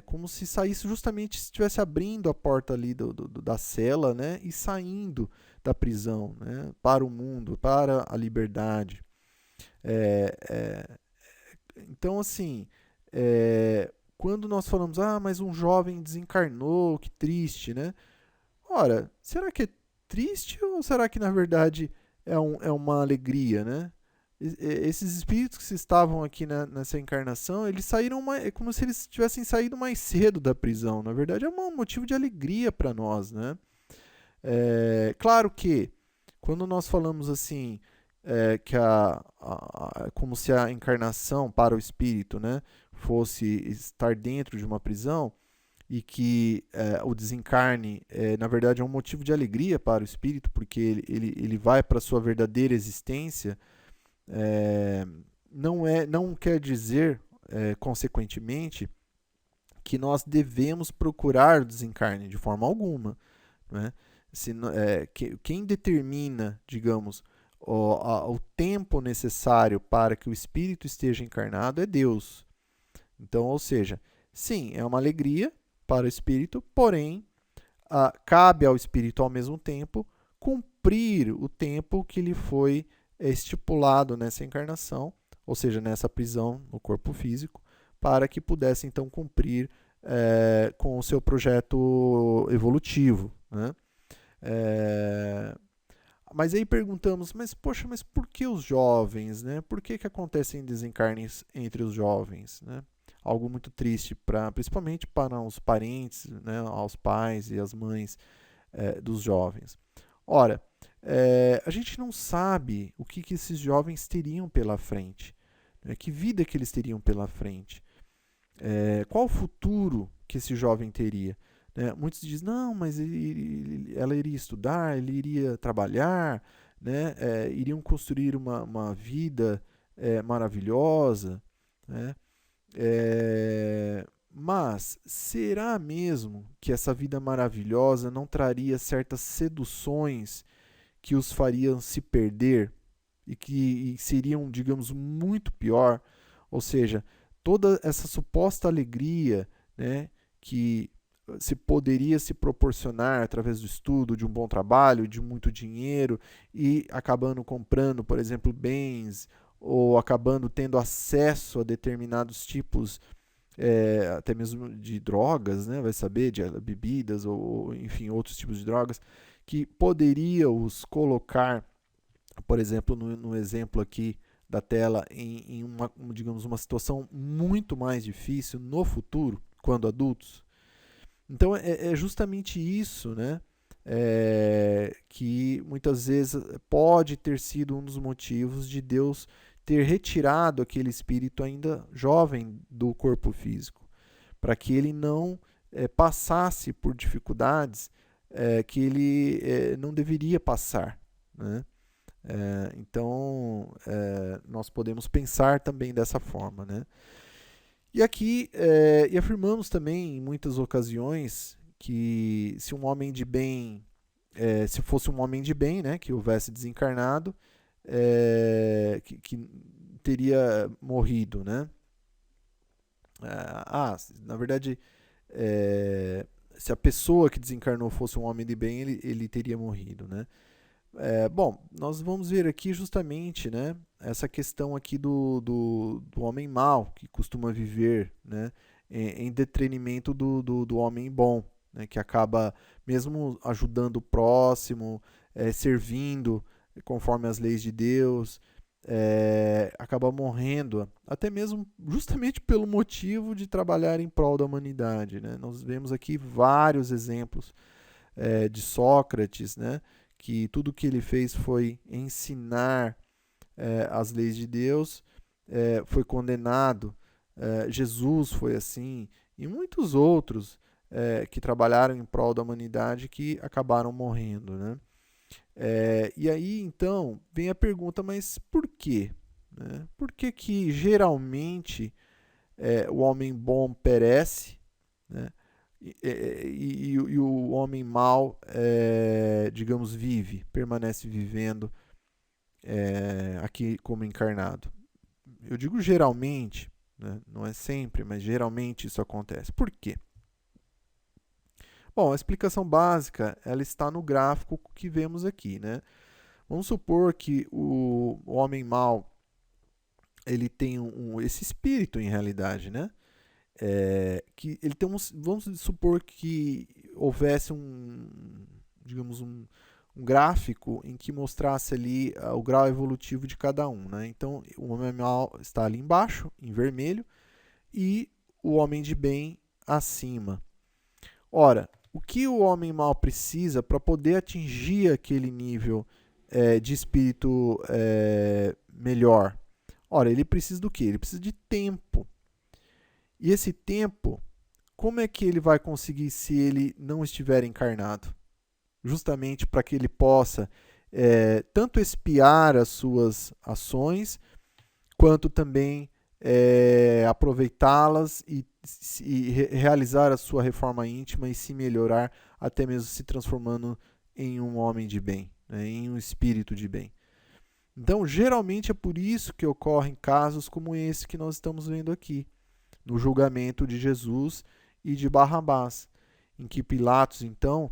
Como se saísse justamente, se estivesse abrindo a porta ali da cela, né? E saindo da prisão, né? Para o mundo, para a liberdade. Então, assim, quando nós falamos, mas um jovem desencarnou, que triste, né? Ora, será que é triste ou será que na verdade é uma alegria, né? Esses espíritos que estavam aqui nessa encarnação, eles saíram é como se eles tivessem saído mais cedo da prisão. Na verdade, é um motivo de alegria para nós, né? Claro que quando nós falamos assim, que como se a encarnação para o espírito, né, fosse estar dentro de uma prisão, e que o desencarne, na verdade, é um motivo de alegria para o espírito, porque ele vai para a sua verdadeira existência, não quer dizer, consequentemente, que nós devemos procurar o desencarne de forma alguma, né? Quem determina, digamos, o tempo necessário para que o espírito esteja encarnado é Deus. Então, ou seja, sim, é uma alegria para o espírito, porém, cabe ao espírito ao mesmo tempo cumprir o tempo que lhe foi estipulado nessa encarnação, ou seja, nessa prisão no corpo físico, para que pudesse então cumprir com o seu projeto evolutivo, né? Mas aí perguntamos, mas poxa, mas por que os jovens, né? Por que acontecem desencarnes entre os jovens, né? algo muito triste, principalmente para os parentes, né, aos pais e as mães dos jovens. Ora, a gente não sabe o que esses jovens teriam pela frente, né, que vida que eles teriam pela frente, qual o futuro que esse jovem teria. Né? Muitos dizem, não, mas ela iria estudar, ele iria trabalhar, né? Iriam construir uma vida maravilhosa, né? Mas será mesmo que essa vida maravilhosa não traria certas seduções que os fariam se perder e que seriam, digamos, muito pior? Ou seja, toda essa suposta alegria, né, que se poderia se proporcionar através do estudo, de um bom trabalho, de muito dinheiro e acabando comprando, por exemplo, bens ou acabando tendo acesso a determinados tipos até mesmo de drogas, né, vai saber, de bebidas ou enfim, outros tipos de drogas, que poderia os colocar, por exemplo, no exemplo aqui da tela, em digamos, uma situação muito mais difícil no futuro, quando adultos. Então é justamente isso, né, que muitas vezes pode ter sido um dos motivos de Deus ter retirado aquele espírito ainda jovem do corpo físico, para que ele não passasse por dificuldades que ele não deveria passar, né? Então, nós podemos pensar também dessa forma, né? E aqui, e afirmamos também em muitas ocasiões que se um homem de bem, se fosse um homem de bem, né, que houvesse desencarnado, que teria morrido, né? Na verdade, se a pessoa que desencarnou fosse um homem de bem, ele teria morrido, né? Bom, nós vamos ver aqui justamente, né, essa questão aqui do homem mau, que costuma viver, né, em detrimento do homem bom, né, que acaba mesmo ajudando o próximo, servindo conforme as leis de Deus, acaba morrendo, até mesmo justamente pelo motivo de trabalhar em prol da humanidade. Né? Nós vemos aqui vários exemplos de Sócrates, né, que tudo que ele fez foi ensinar as leis de Deus, foi condenado. Jesus foi assim, e muitos outros que trabalharam em prol da humanidade que acabaram morrendo. Né? E aí, então, vem a pergunta, mas por quê? Né? Por que que geralmente o homem bom perece, né? E o homem mau, digamos, permanece vivendo aqui como encarnado? Eu digo geralmente, né? Não é sempre, mas geralmente isso acontece. Por quê? Bom, a explicação básica ela está no gráfico que vemos aqui, né? Vamos supor que o homem mau ele tem esse espírito em realidade, né? Que ele tem vamos supor que houvesse digamos um gráfico em que mostrasse ali o grau evolutivo de cada um, né? Então o homem mau está ali embaixo, em vermelho, e o homem de bem acima. Ora, o que o homem mau precisa para poder atingir aquele nível de espírito melhor? Ora, ele precisa do quê? Ele precisa de tempo. E esse tempo, como é que ele vai conseguir se ele não estiver encarnado? Justamente para que ele possa tanto expiar as suas ações, quanto também aproveitá-las e realizar a sua reforma íntima e se melhorar, até mesmo se transformando em um homem de bem, né, em um espírito de bem. Então, geralmente é por isso que ocorrem casos como esse que nós estamos vendo aqui, no julgamento de Jesus e de Barrabás, em que Pilatos, então,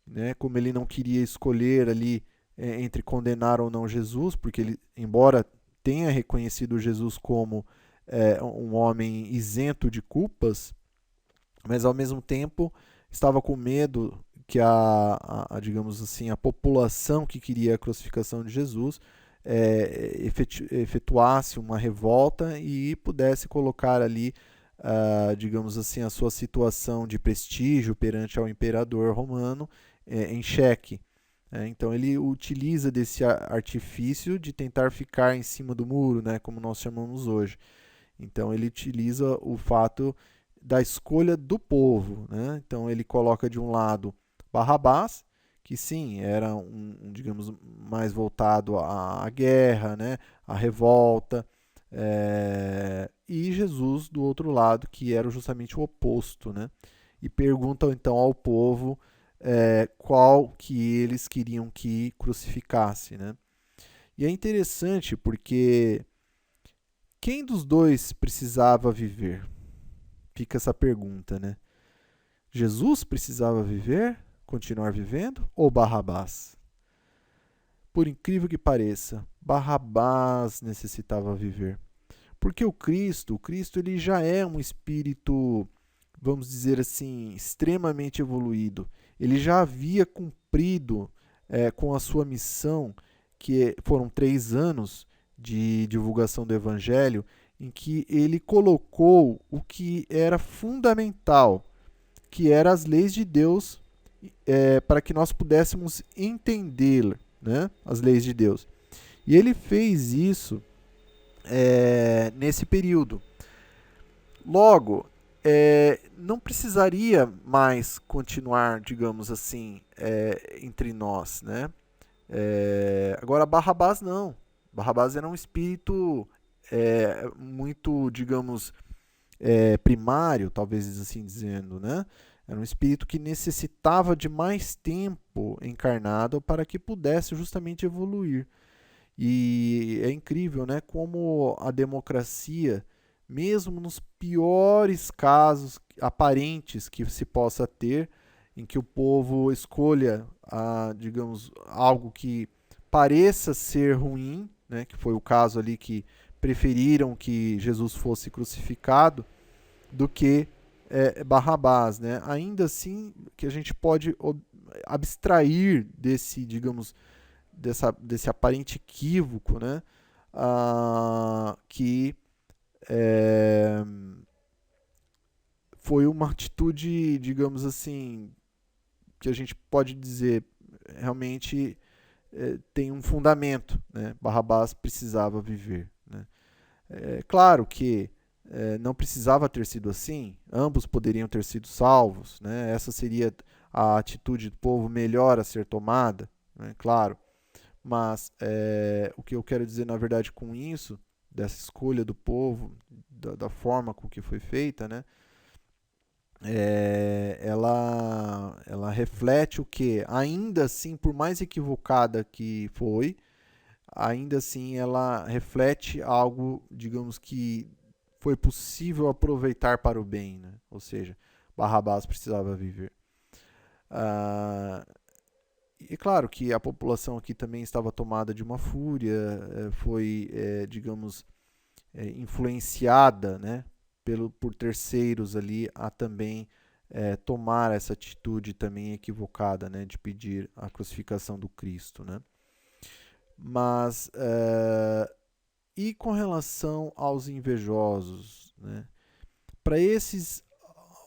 né, como ele não queria escolher ali entre condenar ou não Jesus, porque ele, embora tenha reconhecido Jesus como um homem isento de culpas, mas ao mesmo tempo estava com medo que digamos assim, a população que queria a crucificação de Jesus efetuasse uma revolta e pudesse colocar ali digamos assim, a sua situação de prestígio perante ao imperador romano em xeque. Então ele utiliza desse artifício de tentar ficar em cima do muro, né, como nós chamamos hoje. Então ele utiliza o fato da escolha do povo, né? Então ele coloca de um lado Barrabás, que sim, era digamos, mais voltado à guerra, né? À revolta, e Jesus do outro lado, que era justamente o oposto, né? E perguntam então ao povo qual que eles queriam que crucificasse, né? E é interessante porque quem dos dois precisava viver? Fica essa pergunta, né? Jesus precisava viver, continuar vivendo, ou Barrabás? Por incrível que pareça, Barrabás necessitava viver. Porque o Cristo ele já é um espírito, vamos dizer assim, extremamente evoluído. Ele já havia cumprido com a sua missão, que foram 3 anos de divulgação do Evangelho, em que ele colocou o que era fundamental, que eram as leis de Deus, para que nós pudéssemos entender, né, as leis de Deus. E ele fez isso nesse período. Logo, não precisaria mais continuar, digamos assim, entre nós, né? Agora, Barrabás não. Barrabás era um espírito muito, digamos, primário, talvez assim dizendo, né? Era um espírito que necessitava de mais tempo encarnado para que pudesse justamente evoluir. E é incrível, né, como a democracia, mesmo nos piores casos aparentes que se possa ter, em que o povo escolha, digamos, algo que pareça ser ruim, né, que foi o caso ali que preferiram que Jesus fosse crucificado, do que Barrabás, né? Ainda assim, que a gente pode abstrair desse, digamos, desse aparente equívoco, né? Que foi uma atitude, digamos assim, que a gente pode dizer realmente tem um fundamento, né? Barrabás precisava viver, né? Claro que não precisava ter sido assim, ambos poderiam ter sido salvos, né? Essa seria a atitude do povo melhor a ser tomada, né? Claro. Mas o que eu quero dizer, na verdade, com isso, dessa escolha do povo, da forma com que foi feita, né? Ela reflete o que, ainda assim, por mais equivocada que foi, ainda assim ela reflete algo, digamos que foi possível aproveitar para o bem, né? Ou seja, Barrabás precisava viver. E claro que a população aqui também estava tomada de uma fúria, foi, digamos, influenciada, né, por terceiros ali a também tomar essa atitude também equivocada, né, de pedir a crucificação do Cristo, né? Mas e com relação aos invejosos, né? Para esses,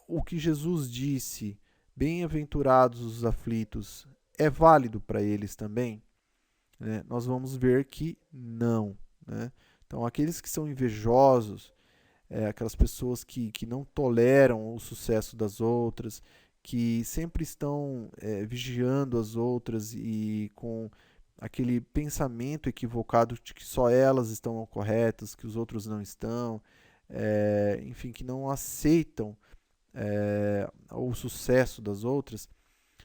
o que Jesus disse, bem-aventurados os aflitos, é válido para eles também? Né? Nós vamos ver que não, né? Então, aqueles que são invejosos, aquelas pessoas que não toleram o sucesso das outras, que sempre estão vigiando as outras e com aquele pensamento equivocado de que só elas estão corretas, que os outros não estão, enfim, que não aceitam o sucesso das outras.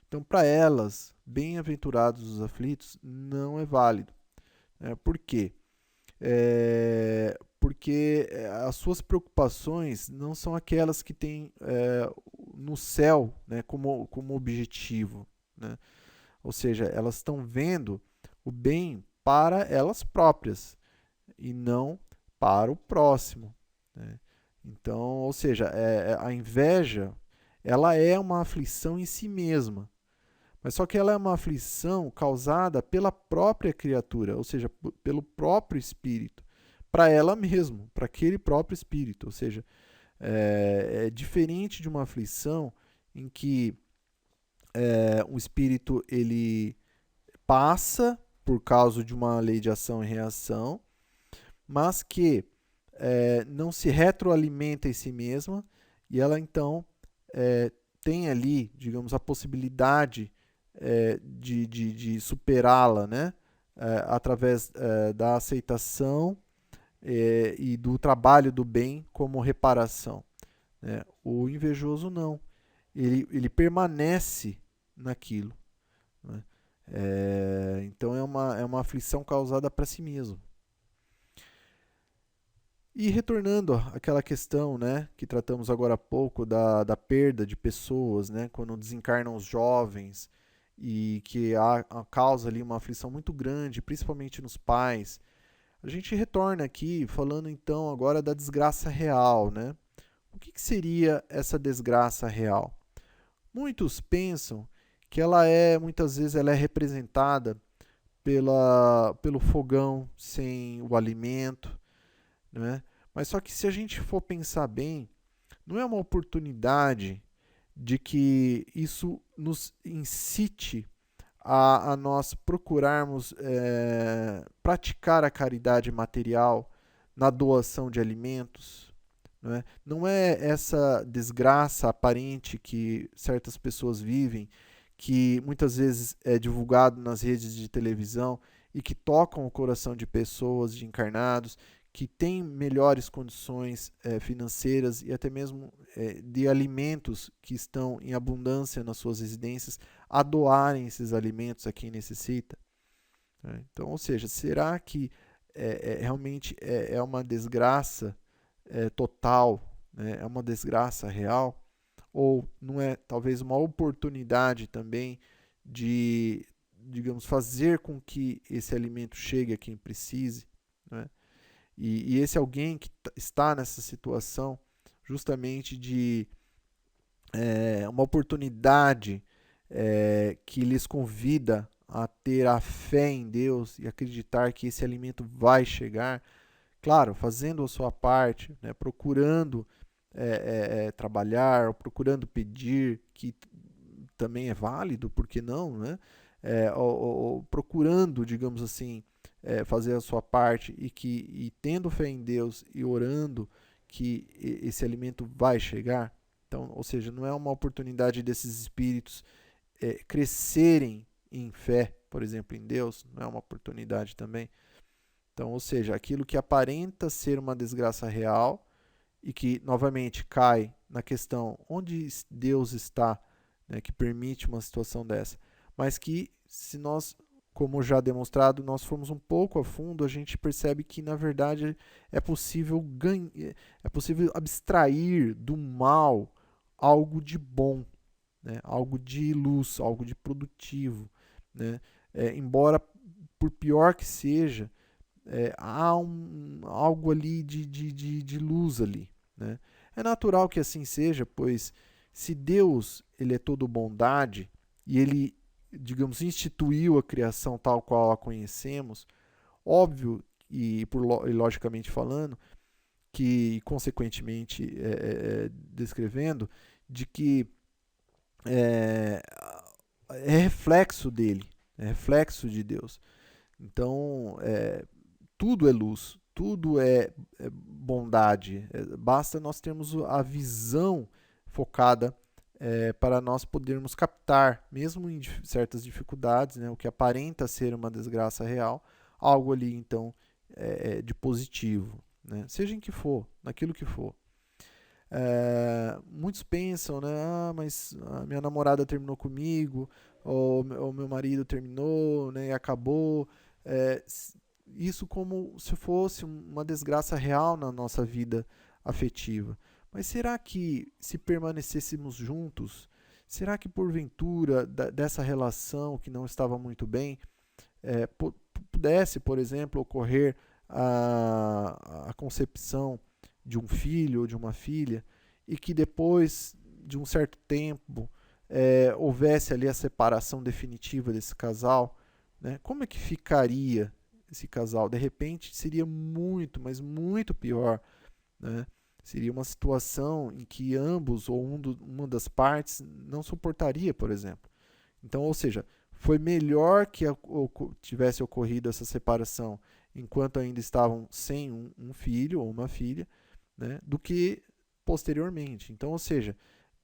Então, para elas, bem-aventurados os aflitos, não é válido. Por quê? Porque as suas preocupações não são aquelas que têm no céu, né, como objetivo, né? Ou seja, elas estão vendo o bem para elas próprias e não para o próximo, né? Então, ou seja, a inveja ela é uma aflição em si mesma, mas só que ela é uma aflição causada pela própria criatura, ou seja, pelo próprio espírito, para ela mesma, para aquele próprio espírito. Ou seja, É diferente de uma aflição em que o espírito ele passa por causa de uma lei de ação e reação, mas que não se retroalimenta em si mesma e ela então tem ali, digamos, a possibilidade de superá-la, né? Através da aceitação e do trabalho do bem como reparação. Né? O invejoso não. Ele permanece naquilo. Né? Então é uma aflição causada para si mesmo. E retornando àquela questão, né, que tratamos agora há pouco da perda de pessoas, né, quando desencarnam os jovens e que causa ali uma aflição muito grande, principalmente nos pais. A gente retorna aqui falando então agora da desgraça real, né? O que seria essa desgraça real? Muitos pensam que muitas vezes ela é representada pelo fogão sem o alimento, né? Mas só que se a gente for pensar bem, não é uma oportunidade de que isso nos incite a nós procurarmos praticar a caridade material na doação de alimentos. Né? Não é essa desgraça aparente que certas pessoas vivem, que muitas vezes é divulgado nas redes de televisão e que tocam o coração de pessoas, de encarnados, que têm melhores condições financeiras e até mesmo de alimentos que estão em abundância nas suas residências, a doarem esses alimentos a quem necessita. Né? Então, ou seja, será que realmente é uma desgraça total, né? É uma desgraça real? Ou não é talvez uma oportunidade também de, digamos, fazer com que esse alimento chegue a quem precise? Né? E esse alguém que está nessa situação justamente de uma oportunidade que lhes convida a ter a fé em Deus e acreditar que esse alimento vai chegar, claro, fazendo a sua parte, né, procurando trabalhar, procurando pedir, que também é válido, por que não, né? Ou procurando, digamos assim, fazer a sua parte e tendo fé em Deus e orando que esse alimento vai chegar. Então, ou seja, não é uma oportunidade desses espíritos crescerem em fé, por exemplo, em Deus, não é uma oportunidade também. Então, ou seja, aquilo que aparenta ser uma desgraça real e que, novamente, cai na questão onde Deus está, né, que permite uma situação dessa. Mas que, se nós, como já demonstrado, nós formos um pouco a fundo, a gente percebe que, na verdade, é possível abstrair do mal algo de bom, né, algo de luz, algo de produtivo. Né? Embora, por pior que seja, há algo ali de luz ali. Né? É natural que assim seja, pois se Deus ele é todo bondade e ele, digamos, instituiu a criação tal qual a conhecemos, óbvio e logicamente falando, que consequentemente descrevendo, de que é, é reflexo dele, é reflexo de Deus. Então, tudo é luz, tudo é bondade. Basta nós termos a visão focada para nós podermos captar, mesmo em certas dificuldades, né, o que aparenta ser uma desgraça real, algo ali então de positivo, né, seja em que for, naquilo que for. Muitos pensam, né, mas a minha namorada terminou comigo, ou meu marido terminou, né, e acabou. É, isso como se fosse uma desgraça real na nossa vida afetiva. Mas será que se permanecêssemos juntos, será que porventura dessa relação que não estava muito bem, pudesse, por exemplo, ocorrer a concepção de um filho ou de uma filha e que depois de um certo tempo houvesse ali a separação definitiva desse casal, né? Como é que ficaria esse casal? De repente seria muito, mas muito pior, né? Seria uma situação em que ambos ou uma das partes não suportaria, por exemplo. Então, ou seja, foi melhor que tivesse ocorrido essa separação enquanto ainda estavam sem um filho ou uma filha, né, do que posteriormente. Então, ou seja,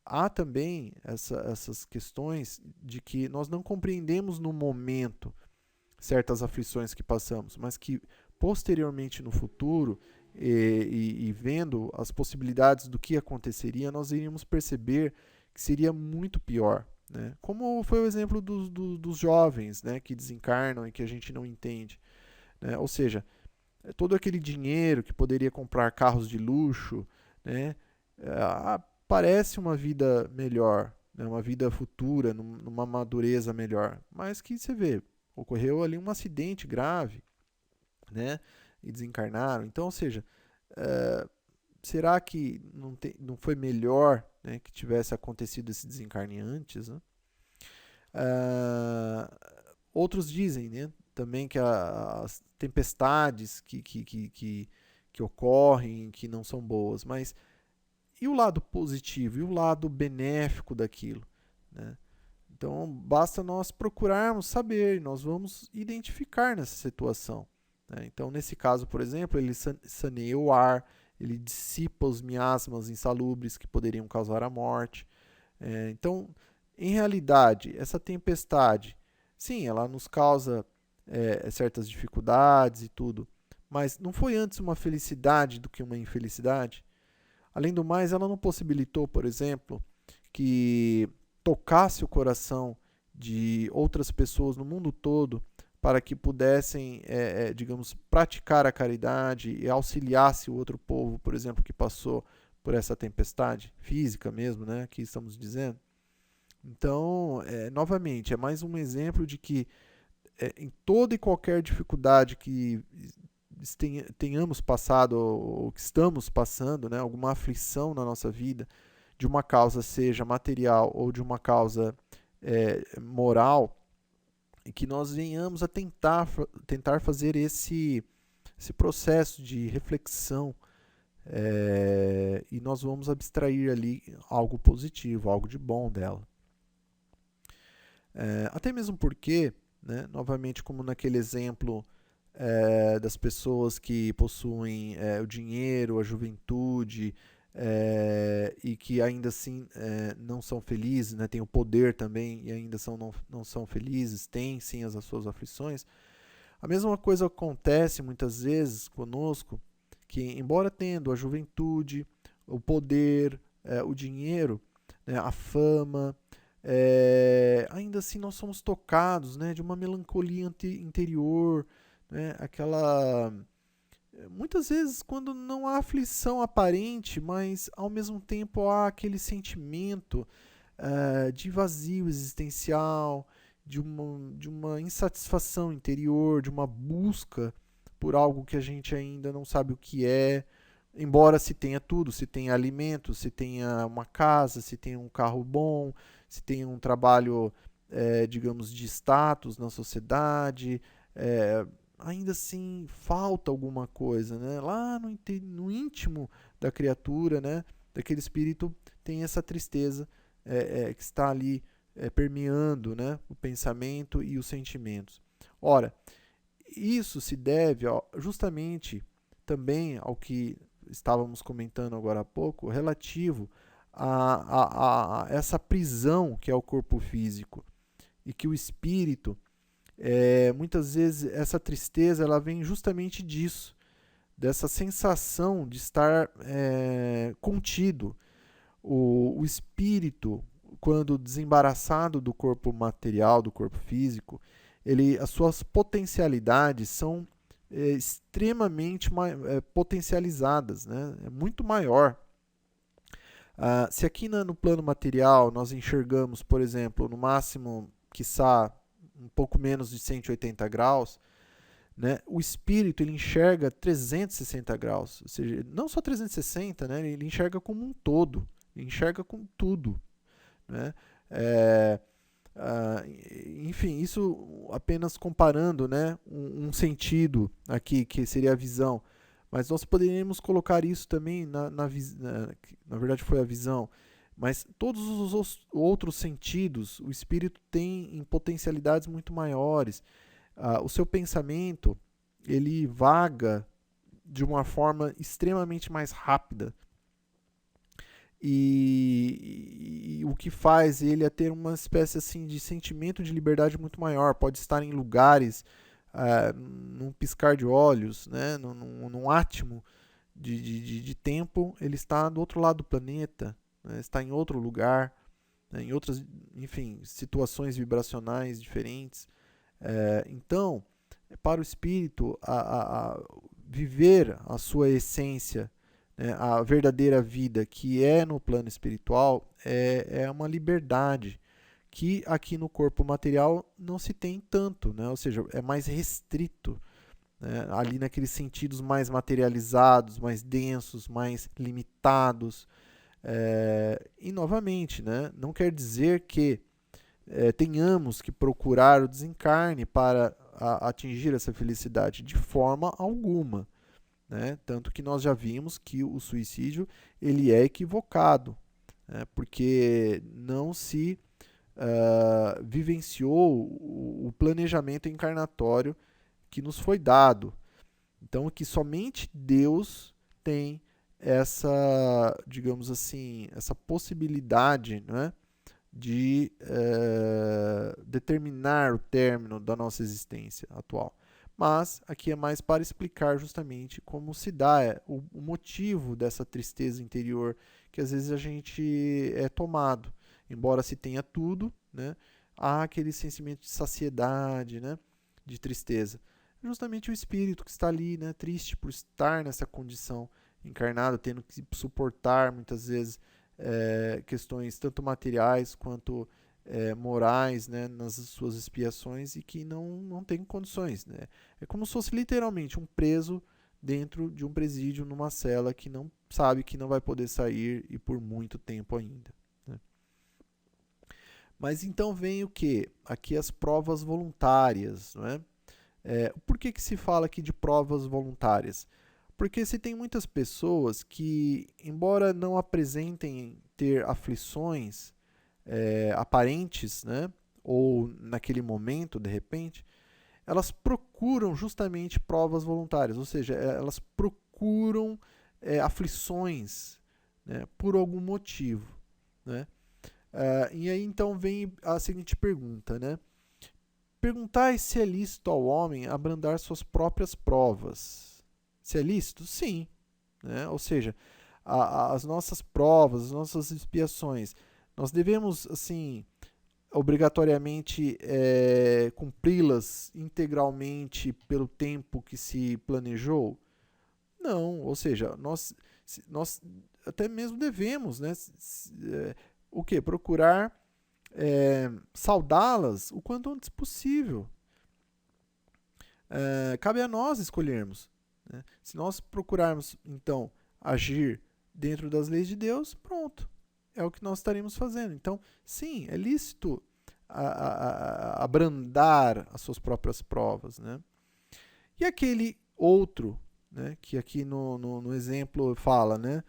há também essas questões de que nós não compreendemos no momento certas aflições que passamos, mas que posteriormente no futuro e vendo as possibilidades do que aconteceria, nós iríamos perceber que seria muito pior. Né? Como foi o exemplo dos jovens, né, que desencarnam e que a gente não entende. Né? Ou seja, todo aquele dinheiro que poderia comprar carros de luxo, né, parece uma vida melhor, né, uma vida futura, numa madureza melhor. Mas que você vê, ocorreu ali um acidente grave, né, e desencarnaram. Então, ou seja, será que não foi melhor, né, que tivesse acontecido esse desencarne antes? Né? Outros dizem, né, também que as tempestades que ocorrem, que não são boas, mas e o lado positivo, e o lado benéfico daquilo? Né? Então, basta nós procurarmos saber, nós vamos identificar nessa situação. Né? Então, nesse caso, por exemplo, ele saneia o ar, ele dissipa os miasmas insalubres que poderiam causar a morte. Então, em realidade, essa tempestade, sim, ela nos causa certas dificuldades e tudo, mas não foi antes uma felicidade do que uma infelicidade? Além do mais, ela não possibilitou, por exemplo, que tocasse o coração de outras pessoas no mundo todo para que pudessem, digamos, praticar a caridade e auxiliasse o outro povo, por exemplo, que passou por essa tempestade física mesmo, né, que estamos dizendo. Então, novamente, é mais um exemplo de que em toda e qualquer dificuldade que tenhamos passado ou que estamos passando, né, alguma aflição na nossa vida, de uma causa seja material ou de uma causa moral, e que nós venhamos a tentar fazer esse processo de reflexão e nós vamos abstrair ali algo positivo, algo de bom dela. Até mesmo porque, né, novamente, como naquele exemplo das pessoas que possuem o dinheiro, a juventude, e que ainda assim não são felizes, né, têm o poder também e ainda não são felizes, têm sim as suas aflições. A mesma coisa acontece muitas vezes conosco, que embora tendo a juventude, o poder, o dinheiro, né, a fama, ainda assim nós somos tocados, né, de uma melancolia interior, né, aquela muitas vezes quando não há aflição aparente, mas ao mesmo tempo há aquele sentimento de vazio existencial, de uma insatisfação interior, de uma busca por algo que a gente ainda não sabe o que é, embora se tenha tudo, se tenha alimento, se tenha uma casa, se tenha um carro bom, se tenha um trabalho, digamos, de status na sociedade, ainda assim falta alguma coisa, né? Lá no íntimo da criatura, né? Daquele espírito tem essa tristeza que está ali permeando, né? O pensamento e os sentimentos. Ora, isso se deve justamente também ao que estávamos comentando agora há pouco, relativo a essa prisão que é o corpo físico e que o espírito muitas vezes essa tristeza ela vem justamente disso, dessa sensação de estar contido. O espírito, quando desembaraçado do corpo material, do corpo físico, as suas potencialidades são extremamente potencializadas, né? É muito maior. Se aqui no plano material nós enxergamos, por exemplo, no máximo, quiçá, um pouco menos de 180 graus, né, o espírito ele enxerga 360 graus, ou seja, não só 360, né, ele enxerga como um todo, ele enxerga com tudo. Né? Enfim, isso apenas comparando, né, um sentido aqui, que seria a visão, Mas nós poderíamos colocar isso também na verdade foi a visão, mas todos os outros sentidos, o espírito tem em potencialidades muito maiores. O seu pensamento, ele vaga de uma forma extremamente mais rápida. E o que faz ele é ter uma espécie assim de sentimento de liberdade muito maior. Pode estar em lugares, num piscar de olhos, né? num átimo de tempo, ele está do outro lado do planeta, né? Está em outro lugar, né? Em outras, enfim, situações vibracionais diferentes. Então, para o espírito, viver a sua essência, né, a verdadeira vida que é no plano espiritual, é uma liberdade que aqui no corpo material não se tem tanto, né? Ou seja, é mais restrito, né? Ali naqueles sentidos mais materializados, mais densos, mais limitados. E novamente, né, não quer dizer que tenhamos que procurar o desencarne para atingir essa felicidade, de forma alguma. Né? Tanto que nós já vimos que o suicídio ele é equivocado, né? Porque não se vivenciou o planejamento encarnatório que nos foi dado. Então, que somente Deus tem essa, digamos assim, essa possibilidade, né, de determinar o término da nossa existência atual. Mas aqui é mais para explicar justamente como se dá o motivo dessa tristeza interior que às vezes a gente é tomado. Embora se tenha tudo, né, há aquele sentimento de saciedade, né, de tristeza. Justamente o espírito que está ali, né, triste por estar nessa condição encarnado, tendo que suportar muitas vezes questões tanto materiais quanto morais, né, nas suas expiações, e que não tem condições. Né? É como se fosse literalmente um preso dentro de um presídio, numa cela, que não sabe que não vai poder sair e por muito tempo ainda. Né? Mas então vem o que? Aqui as provas voluntárias. Não é? Por que se fala aqui de provas voluntárias? Porque se tem muitas pessoas que, embora não apresentem ter aflições aparentes, né, ou naquele momento, de repente, elas procuram justamente provas voluntárias, ou seja, elas procuram aflições, né, por algum motivo. Né? E aí então vem a seguinte pergunta, né? Perguntai se é lícito ao homem abrandar suas próprias provas. Se é lícito? Sim. Né? Ou seja, as nossas provas, as nossas expiações, nós devemos, assim, obrigatoriamente cumpri-las integralmente pelo tempo que se planejou? Não. Ou seja, nós até mesmo devemos, né, o quê? Procurar saudá-las o quanto antes possível. Cabe a nós escolhermos. Né? Se nós procurarmos, então, agir dentro das leis de Deus, pronto. É o que nós estaremos fazendo. Então, sim, é lícito abrandar as suas próprias provas. Né? E aquele outro, né, que aqui no exemplo fala, né,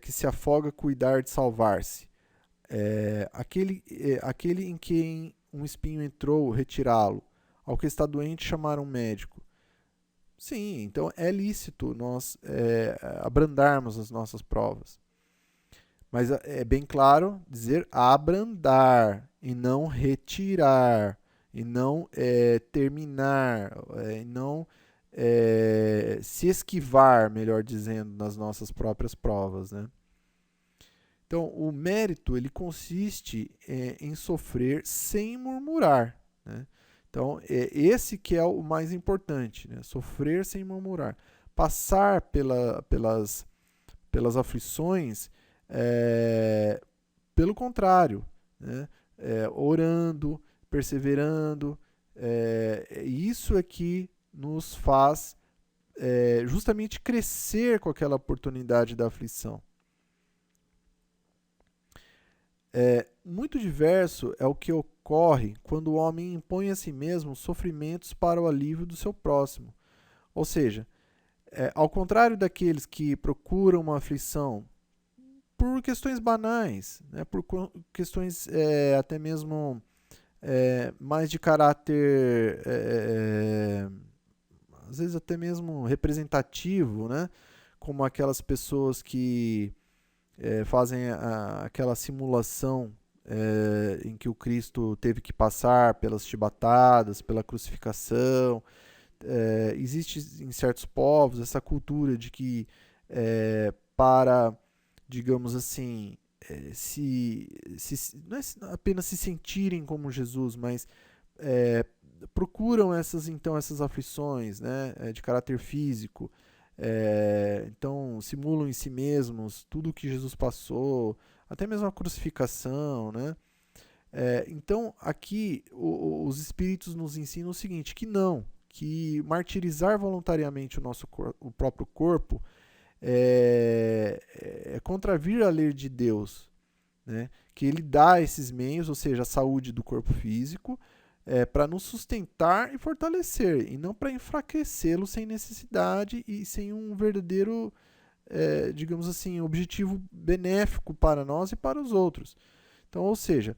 que se afoga cuidar de salvar-se. Aquele em quem um espinho entrou, retirá-lo. Ao que está doente, chamar um médico. Sim, então é lícito nós abrandarmos as nossas provas. Mas é bem claro dizer abrandar e não retirar, e não terminar, e não se esquivar, melhor dizendo, nas nossas próprias provas. Né? Então, o mérito ele consiste em sofrer sem murmurar. Né? Então, esse que é o mais importante, né? Sofrer sem murmurar. Passar pelas aflições, pelo contrário, né? Orando, perseverando. Isso é que nos faz justamente crescer com aquela oportunidade da aflição. Muito diverso é o que ocorre quando o homem impõe a si mesmo sofrimentos para o alívio do seu próximo. Ou seja, Ao contrário daqueles que procuram uma aflição por questões banais, né, por questões até mesmo mais de caráter, às vezes até mesmo representativo, né, como aquelas pessoas que fazem aquela simulação em que o Cristo teve que passar pelas chibatadas, pela crucificação. Existe em certos povos essa cultura de que para, digamos assim, não é apenas se sentirem como Jesus, mas procuram essas aflições, né, de caráter físico. Então simulam em si mesmos tudo o que Jesus passou, até mesmo a crucificação, né? Então aqui os espíritos nos ensinam o seguinte, que martirizar voluntariamente o próprio corpo é contravir a lei de Deus, né? Que ele dá esses meios, ou seja, a saúde do corpo físico, para nos sustentar e fortalecer, e não para enfraquecê-lo sem necessidade e sem um verdadeiro, digamos assim, objetivo benéfico para nós e para os outros. Então, ou seja,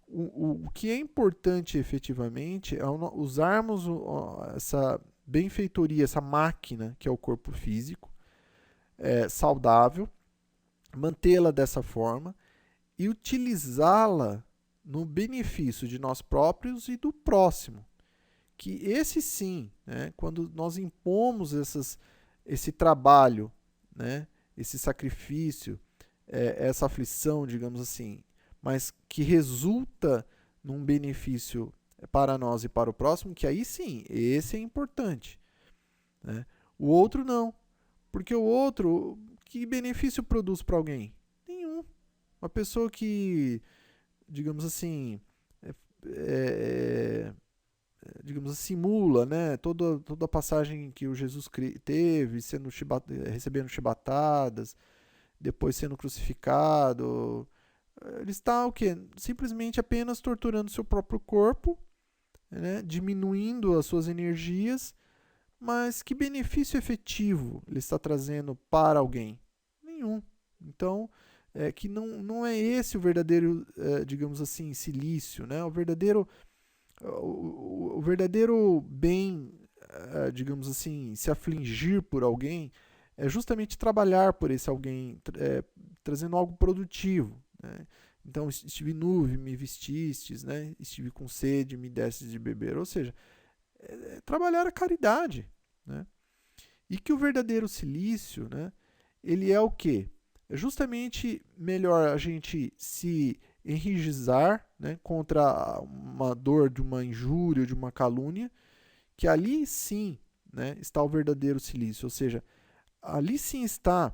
o que é importante efetivamente é usarmos essa benfeitoria, essa máquina que é o corpo físico, saudável, mantê-la dessa forma e utilizá-la no benefício de nós próprios e do próximo. Que esse sim, né, quando nós impomos esse trabalho, né, esse sacrifício, essa aflição, digamos assim, mas que resulta num benefício para nós e para o próximo, que aí sim, esse é importante. Né? O outro não. Porque o outro, que benefício produz para alguém? Nenhum. Uma pessoa que, digamos assim, digamos assim, simula, né, toda a passagem que o Jesus teve, recebendo chibatadas, depois sendo crucificado. Ele está o quê? Simplesmente apenas torturando seu próprio corpo, né, diminuindo as suas energias, mas que benefício efetivo ele está trazendo para alguém? Nenhum. Então, que não é esse o verdadeiro, digamos assim, silício, né? O verdadeiro bem, digamos assim, se afligir por alguém é justamente trabalhar por esse alguém, trazendo algo produtivo. Né? Então, estive nu, me vestistes, né? Estive com sede, me destes de beber. Ou seja, trabalhar a caridade. Né? E que o verdadeiro silício, né, ele é o quê? É justamente melhor a gente se enrijizar, né, contra uma dor de uma injúria, de uma calúnia, que ali sim, né, está o verdadeiro silício. Ou seja, ali sim está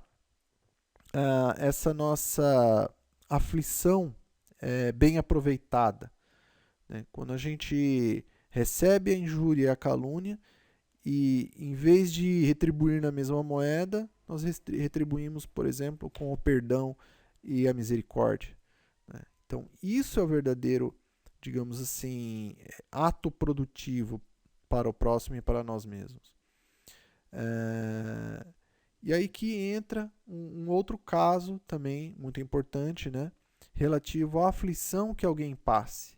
essa nossa aflição bem aproveitada. Né? Quando a gente recebe a injúria e a calúnia, e em vez de retribuir na mesma moeda, nós retribuímos, por exemplo, com o perdão e a misericórdia. Né? Então, isso é o verdadeiro, digamos assim, ato produtivo para o próximo e para nós mesmos. E aí que entra um outro caso também muito importante, né? Relativo à aflição que alguém passe.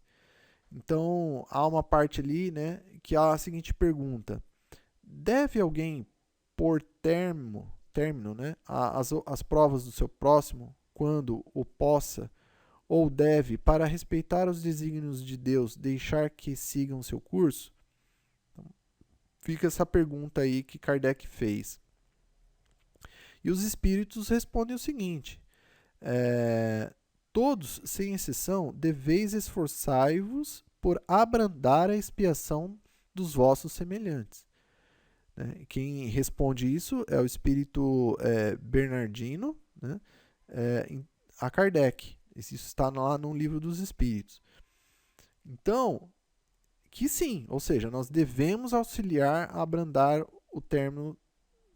Então, há uma parte ali, né, que há a seguinte pergunta: deve alguém pôr término, né, às provas do seu próximo quando o possa, ou deve, para respeitar os desígnios de Deus, deixar que sigam seu curso? Então, fica essa pergunta aí que Kardec fez. E os espíritos respondem o seguinte: todos, sem exceção, deveis esforçai-vos por abrandar a expiação dos vossos semelhantes. Quem responde isso é o espírito Bernardino, né, a Kardec. Isso está lá no Livro dos Espíritos. Então, que sim, ou seja, nós devemos auxiliar a abrandar o término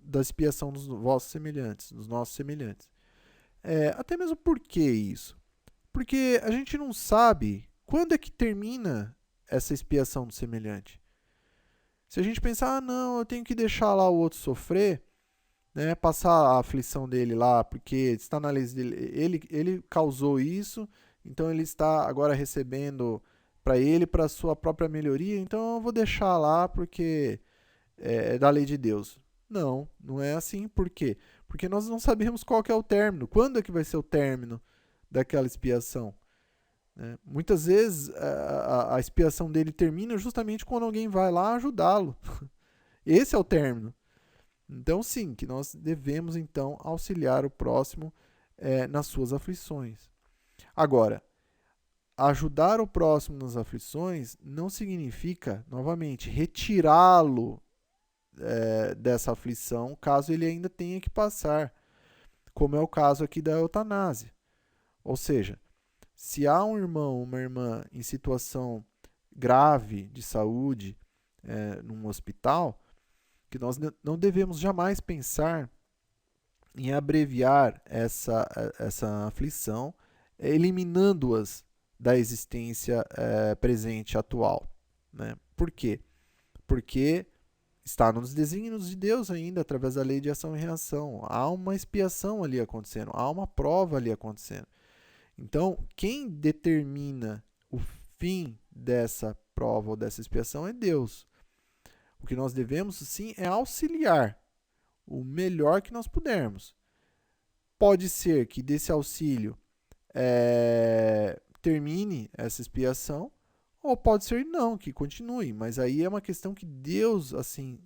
da expiação dos vossos semelhantes, dos nossos semelhantes. Até mesmo por que isso? Porque a gente não sabe quando é que termina essa expiação do semelhante. Se a gente pensar, não, eu tenho que deixar lá o outro sofrer, né, passar a aflição dele lá, porque está na lei dele, ele causou isso, então ele está agora recebendo para ele, para sua própria melhoria, então eu vou deixar lá porque é da lei de Deus. Não, não é assim. Por quê? Porque nós não sabemos qual que é o término. Quando é que vai ser o término daquela expiação? Né? Muitas vezes a expiação dele termina justamente quando alguém vai lá ajudá-lo. Esse é o término. Então, sim, que nós devemos então auxiliar o próximo nas suas aflições. Agora, ajudar o próximo nas aflições não significa, novamente, retirá-lo dessa aflição, caso ele ainda tenha que passar, como é o caso aqui da eutanásia. Ou seja, se há um irmão ou uma irmã em situação grave de saúde num hospital, que nós não devemos jamais pensar em abreviar essa aflição, eliminando-as da existência presente atual. Né? Por quê? Porque está nos desígnios de Deus ainda, através da lei de ação e reação. Há uma expiação ali acontecendo, há uma prova ali acontecendo. Então, quem determina o fim dessa prova ou dessa expiação é Deus. O que nós devemos, sim, é auxiliar o melhor que nós pudermos. Pode ser que desse auxílio termine essa expiação, ou pode ser não, que continue. Mas aí é uma questão que Deus, assim,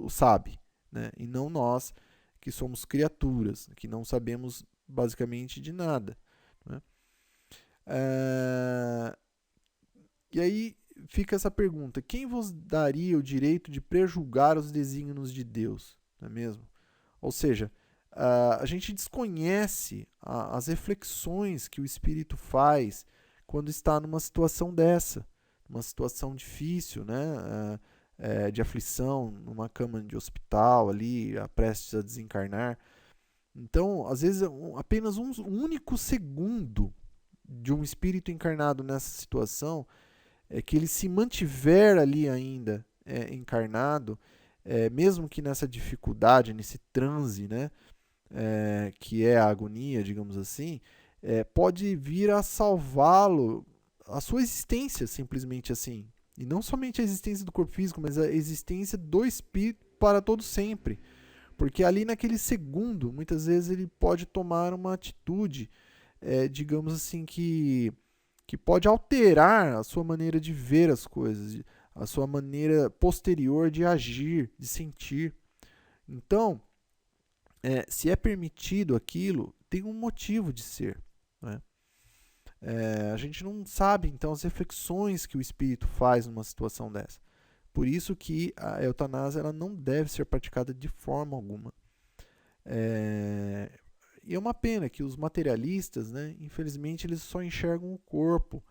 sabe, né? E não nós, que somos criaturas, que não sabemos basicamente de nada. Né? E aí fica essa pergunta: quem vos daria o direito de prejulgar os desígnios de Deus? Não é mesmo? Ou seja, a gente desconhece as reflexões que o Espírito faz quando está numa situação dessa, uma situação difícil, né? De aflição, numa cama de hospital ali, prestes a desencarnar. Então, às vezes, apenas um único segundo de um espírito encarnado nessa situação, que ele se mantiver ali ainda encarnado, mesmo que nessa dificuldade, nesse transe, né, que é a agonia, digamos assim, pode vir a salvá-lo, a sua existência, simplesmente assim. E não somente a existência do corpo físico, mas a existência do espírito para todo sempre. Porque ali naquele segundo, muitas vezes ele pode tomar uma atitude, digamos assim, que pode alterar a sua maneira de ver as coisas, a sua maneira posterior de agir, de sentir. Então, se é permitido aquilo, tem um motivo de ser. Né? A gente não sabe, então, as reflexões que o espírito faz numa situação dessa. Por isso que a eutanásia ela não deve ser praticada de forma alguma. E é uma pena que os materialistas, né, infelizmente, eles só enxergam o corpo.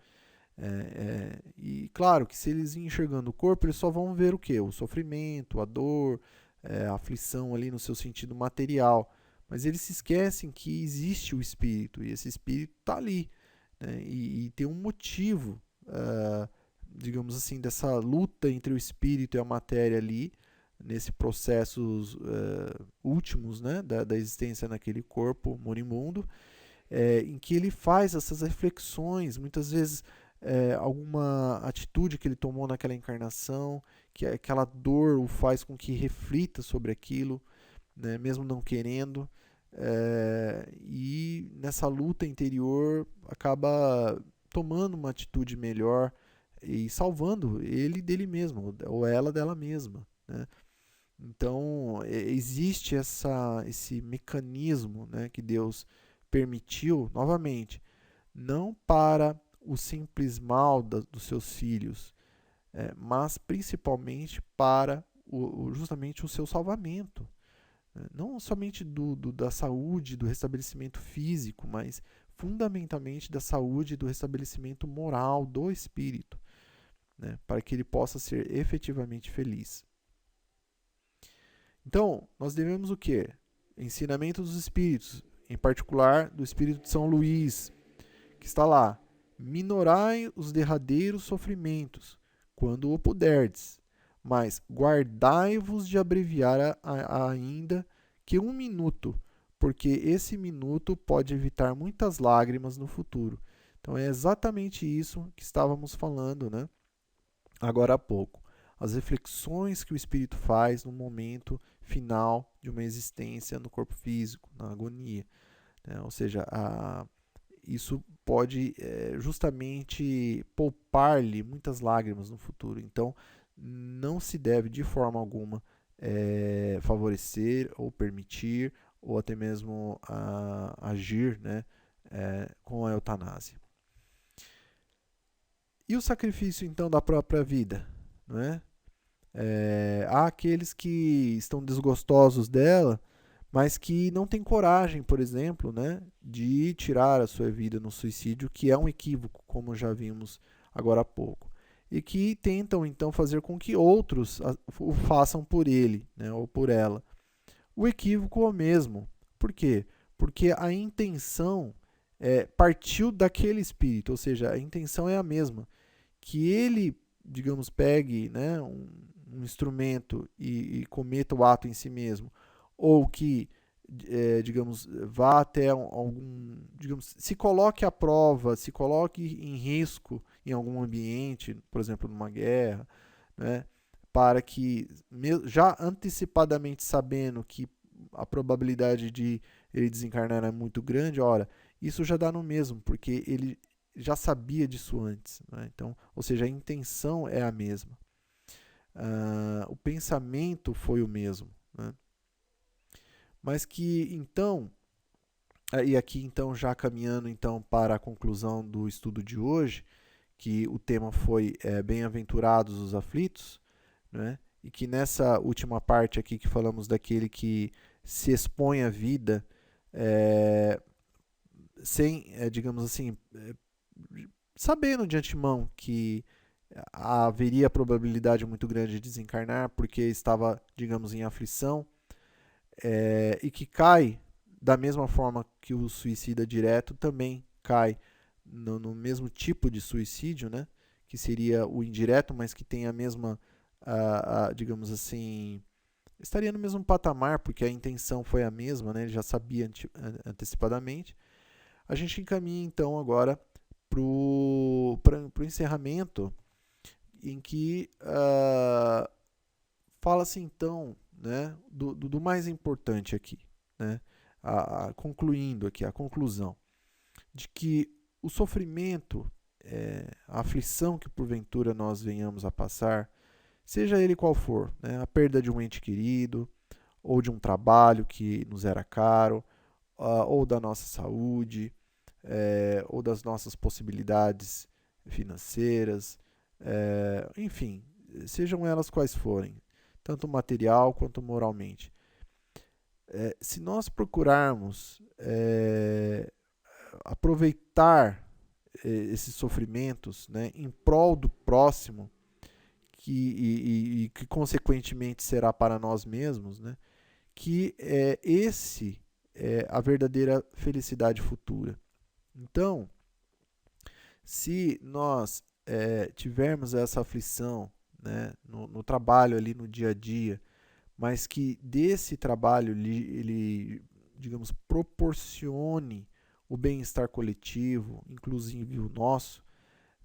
E claro que se eles enxergando o corpo, eles só vão ver o quê? O sofrimento, a dor, a aflição ali no seu sentido material. Mas eles se esquecem que existe o espírito, e esse espírito está ali. Né, e tem um motivo, digamos assim, dessa luta entre o espírito e a matéria ali, nesse processos últimos, né, da existência naquele corpo moribundo, em que ele faz essas reflexões, muitas vezes alguma atitude que ele tomou naquela encarnação, que aquela dor o faz com que reflita sobre aquilo, né, mesmo não querendo, e nessa luta interior acaba tomando uma atitude melhor e salvando ele dele mesmo, ou ela dela mesma. Né? Então, existe esse mecanismo, né, que Deus permitiu, novamente, não para o simples mal dos seus filhos, mas principalmente para justamente o seu salvamento. Não somente da saúde, do restabelecimento físico, mas fundamentalmente da saúde e do restabelecimento moral do espírito, né, para que ele possa ser efetivamente feliz. Então, nós devemos o quê? Ensinamento dos espíritos, em particular do espírito de São Luís, que está lá: minorai os derradeiros sofrimentos, quando o puderdes, mas guardai-vos de abreviar ainda que 1 minuto, porque esse minuto pode evitar muitas lágrimas no futuro. Então é exatamente isso que estávamos falando, né, agora há pouco. As reflexões que o espírito faz no momento final de uma existência no corpo físico, na agonia, né? Ou seja, isso pode justamente poupar-lhe muitas lágrimas no futuro. Então, não se deve de forma alguma favorecer ou permitir ou até mesmo agir, né, com a eutanásia. E o sacrifício, então, da própria vida? Né? Há aqueles que estão desgostosos dela, mas que não têm coragem, por exemplo, né, de tirar a sua vida no suicídio, que é um equívoco, como já vimos agora há pouco. E que tentam, então, fazer com que outros o façam por ele, né, ou por ela. O equívoco é o mesmo. Por quê? Porque a intenção partiu daquele espírito, ou seja, a intenção é a mesma. Que ele, digamos, pegue, né, um instrumento e cometa o ato em si mesmo, ou que, digamos, vá até algum, digamos, se coloque à prova, se coloque em risco em algum ambiente, por exemplo, numa guerra, né, para que, já antecipadamente sabendo que a probabilidade de ele desencarnar é muito grande, ora, isso já dá no mesmo, porque ele já sabia disso antes, né? Então, ou seja, a intenção é a mesma. O pensamento foi o mesmo, né? Mas que então, e aqui então já caminhando então para a conclusão do estudo de hoje, que o tema foi bem-aventurados os aflitos, né? E que nessa última parte aqui que falamos daquele que se expõe à vida sem, digamos assim, sabendo de antemão que haveria probabilidade muito grande de desencarnar porque estava, digamos, em aflição, e que cai da mesma forma que o suicida direto também cai no mesmo tipo de suicídio, né? Que seria o indireto, mas que tem a mesma, digamos assim, estaria no mesmo patamar, porque a intenção foi a mesma, né? Ele já sabia antecipadamente. A gente encaminha então agora para o encerramento, em que fala-se então, né, do mais importante aqui, né, concluindo aqui, a conclusão, de que o sofrimento, a aflição que porventura nós venhamos a passar, seja ele qual for, né, a perda de um ente querido, ou de um trabalho que nos era caro, ou da nossa saúde, ou das nossas possibilidades financeiras, enfim, sejam elas quais forem, tanto material quanto moralmente. Se nós procurarmos aproveitar esses sofrimentos, né, em prol do próximo, que consequentemente será para nós mesmos, né, que esse é a verdadeira felicidade futura. Então, se nós tivermos essa aflição, né, no trabalho ali no dia a dia, mas que desse trabalho ele, digamos, proporcione o bem-estar coletivo, inclusive o nosso,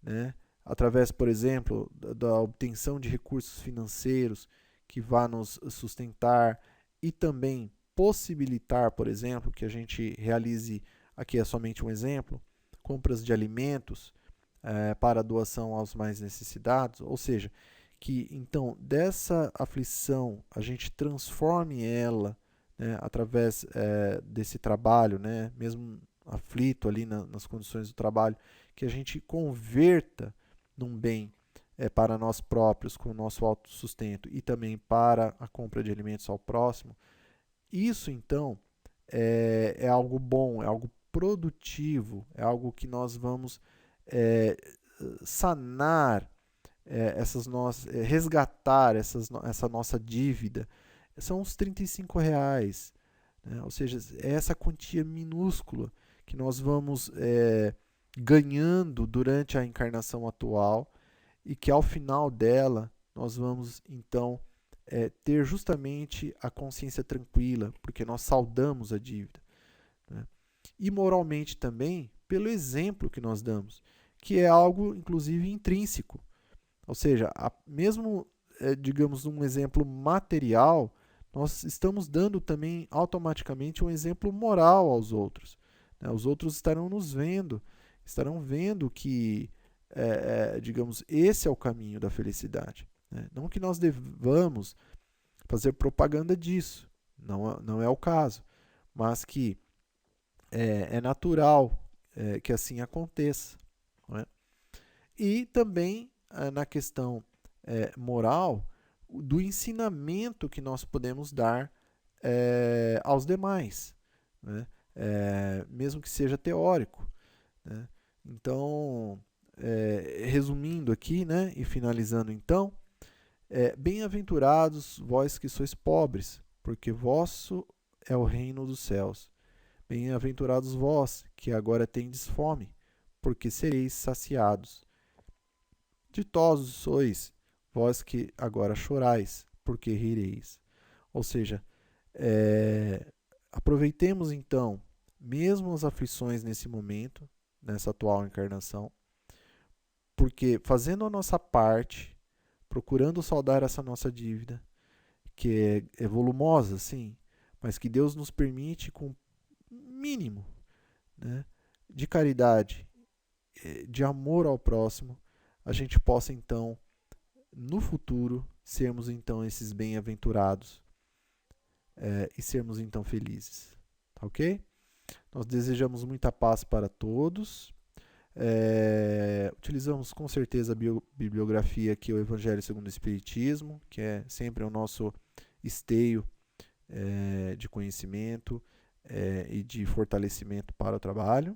né, através, por exemplo, da obtenção de recursos financeiros que vá nos sustentar e também possibilitar, por exemplo, que a gente realize, aqui é somente um exemplo, compras de alimentos para doação aos mais necessitados, ou seja, que então dessa aflição a gente transforme ela, né, através desse trabalho, né, mesmo aflito ali nas condições do trabalho, que a gente converta num bem para nós próprios, com o nosso autossustento e também para a compra de alimentos ao próximo. Isso então é algo bom, é algo produtivo, é algo que nós vamos sanar essas nossas, resgatar essa nossa dívida. São os R$ 35, né? Ou seja, é essa quantia minúscula que nós vamos ganhando durante a encarnação atual e que ao final dela nós vamos então ter justamente a consciência tranquila, porque nós saldamos a dívida, né? E moralmente também, pelo exemplo que nós damos, que é algo, inclusive, intrínseco. Ou seja, mesmo, digamos, um exemplo material, nós estamos dando também automaticamente um exemplo moral aos outros, né? Os outros estarão vendo que, digamos, esse é o caminho da felicidade, né? Não que nós devamos fazer propaganda disso, não é o caso, mas que é natural que assim aconteça, não é? E também na questão moral, do ensinamento que nós podemos dar aos demais, né? Mesmo que seja teórico, né? Então, resumindo aqui, né, e finalizando então, bem-aventurados vós que sois pobres, porque vosso é o reino dos céus. Bem-aventurados vós que agora tendes fome, porque sereis saciados. Ditosos sois vós que agora chorais, porque rireis. Ou seja, aproveitemos então, mesmo as aflições nesse momento, nessa atual encarnação, porque fazendo a nossa parte, procurando saldar essa nossa dívida, que é volumosa, sim, mas que Deus nos permite com mínimo, né, de caridade, de amor ao próximo, a gente possa então, no futuro, sermos então esses bem-aventurados e sermos então felizes. Tá ok? Nós desejamos muita paz para todos. Utilizamos com certeza a bibliografia aqui, o Evangelho segundo o Espiritismo, que é sempre o nosso esteio de conhecimento e de fortalecimento para o trabalho.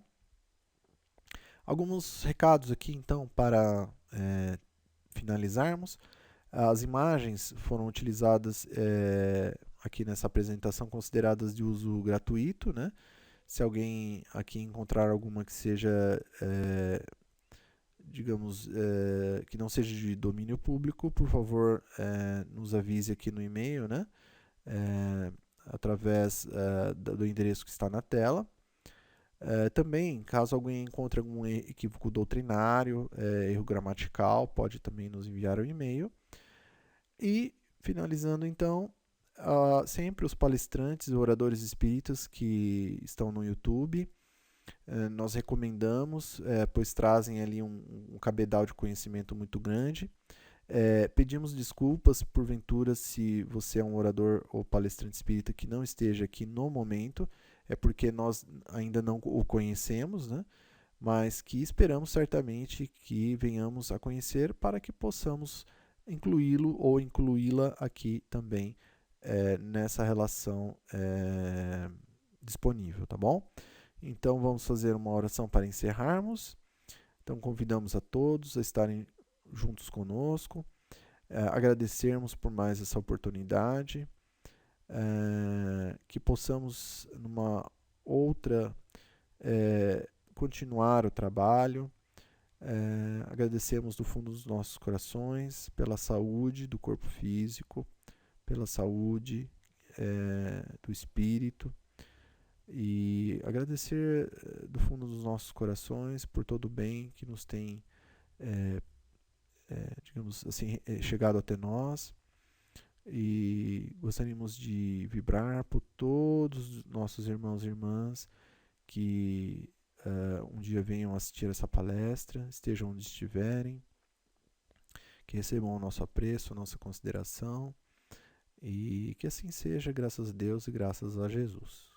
Alguns recados aqui, então, para finalizarmos. As imagens foram utilizadas aqui nessa apresentação, consideradas de uso gratuito, né? Se alguém aqui encontrar alguma que seja, digamos, que não seja de domínio público, por favor, nos avise aqui no e-mail, né? Através do endereço que está na tela. Também, caso alguém encontre algum equívoco doutrinário, erro gramatical, pode também nos enviar um e-mail. E, finalizando então, sempre os palestrantes e oradores espíritas que estão no YouTube, nós recomendamos, pois trazem ali um cabedal de conhecimento muito grande. Pedimos desculpas, porventura, se você é um orador ou palestrante espírita que não esteja aqui no momento, é porque nós ainda não o conhecemos, né? Mas que esperamos certamente que venhamos a conhecer para que possamos incluí-lo ou incluí-la aqui também nessa relação disponível, tá bom? Então vamos fazer uma oração para encerrarmos. Então convidamos a todos a estarem juntos conosco, agradecermos por mais essa oportunidade, que possamos numa outra continuar o trabalho. Agradecemos do fundo dos nossos corações pela saúde do corpo físico, pela saúde do espírito, e agradecer do fundo dos nossos corações por todo o bem que nos tem, digamos assim, chegado até nós, e gostaríamos de vibrar por todos os nossos irmãos e irmãs que um dia venham assistir essa palestra, estejam onde estiverem, que recebam o nosso apreço, a nossa consideração, e que assim seja, graças a Deus e graças a Jesus.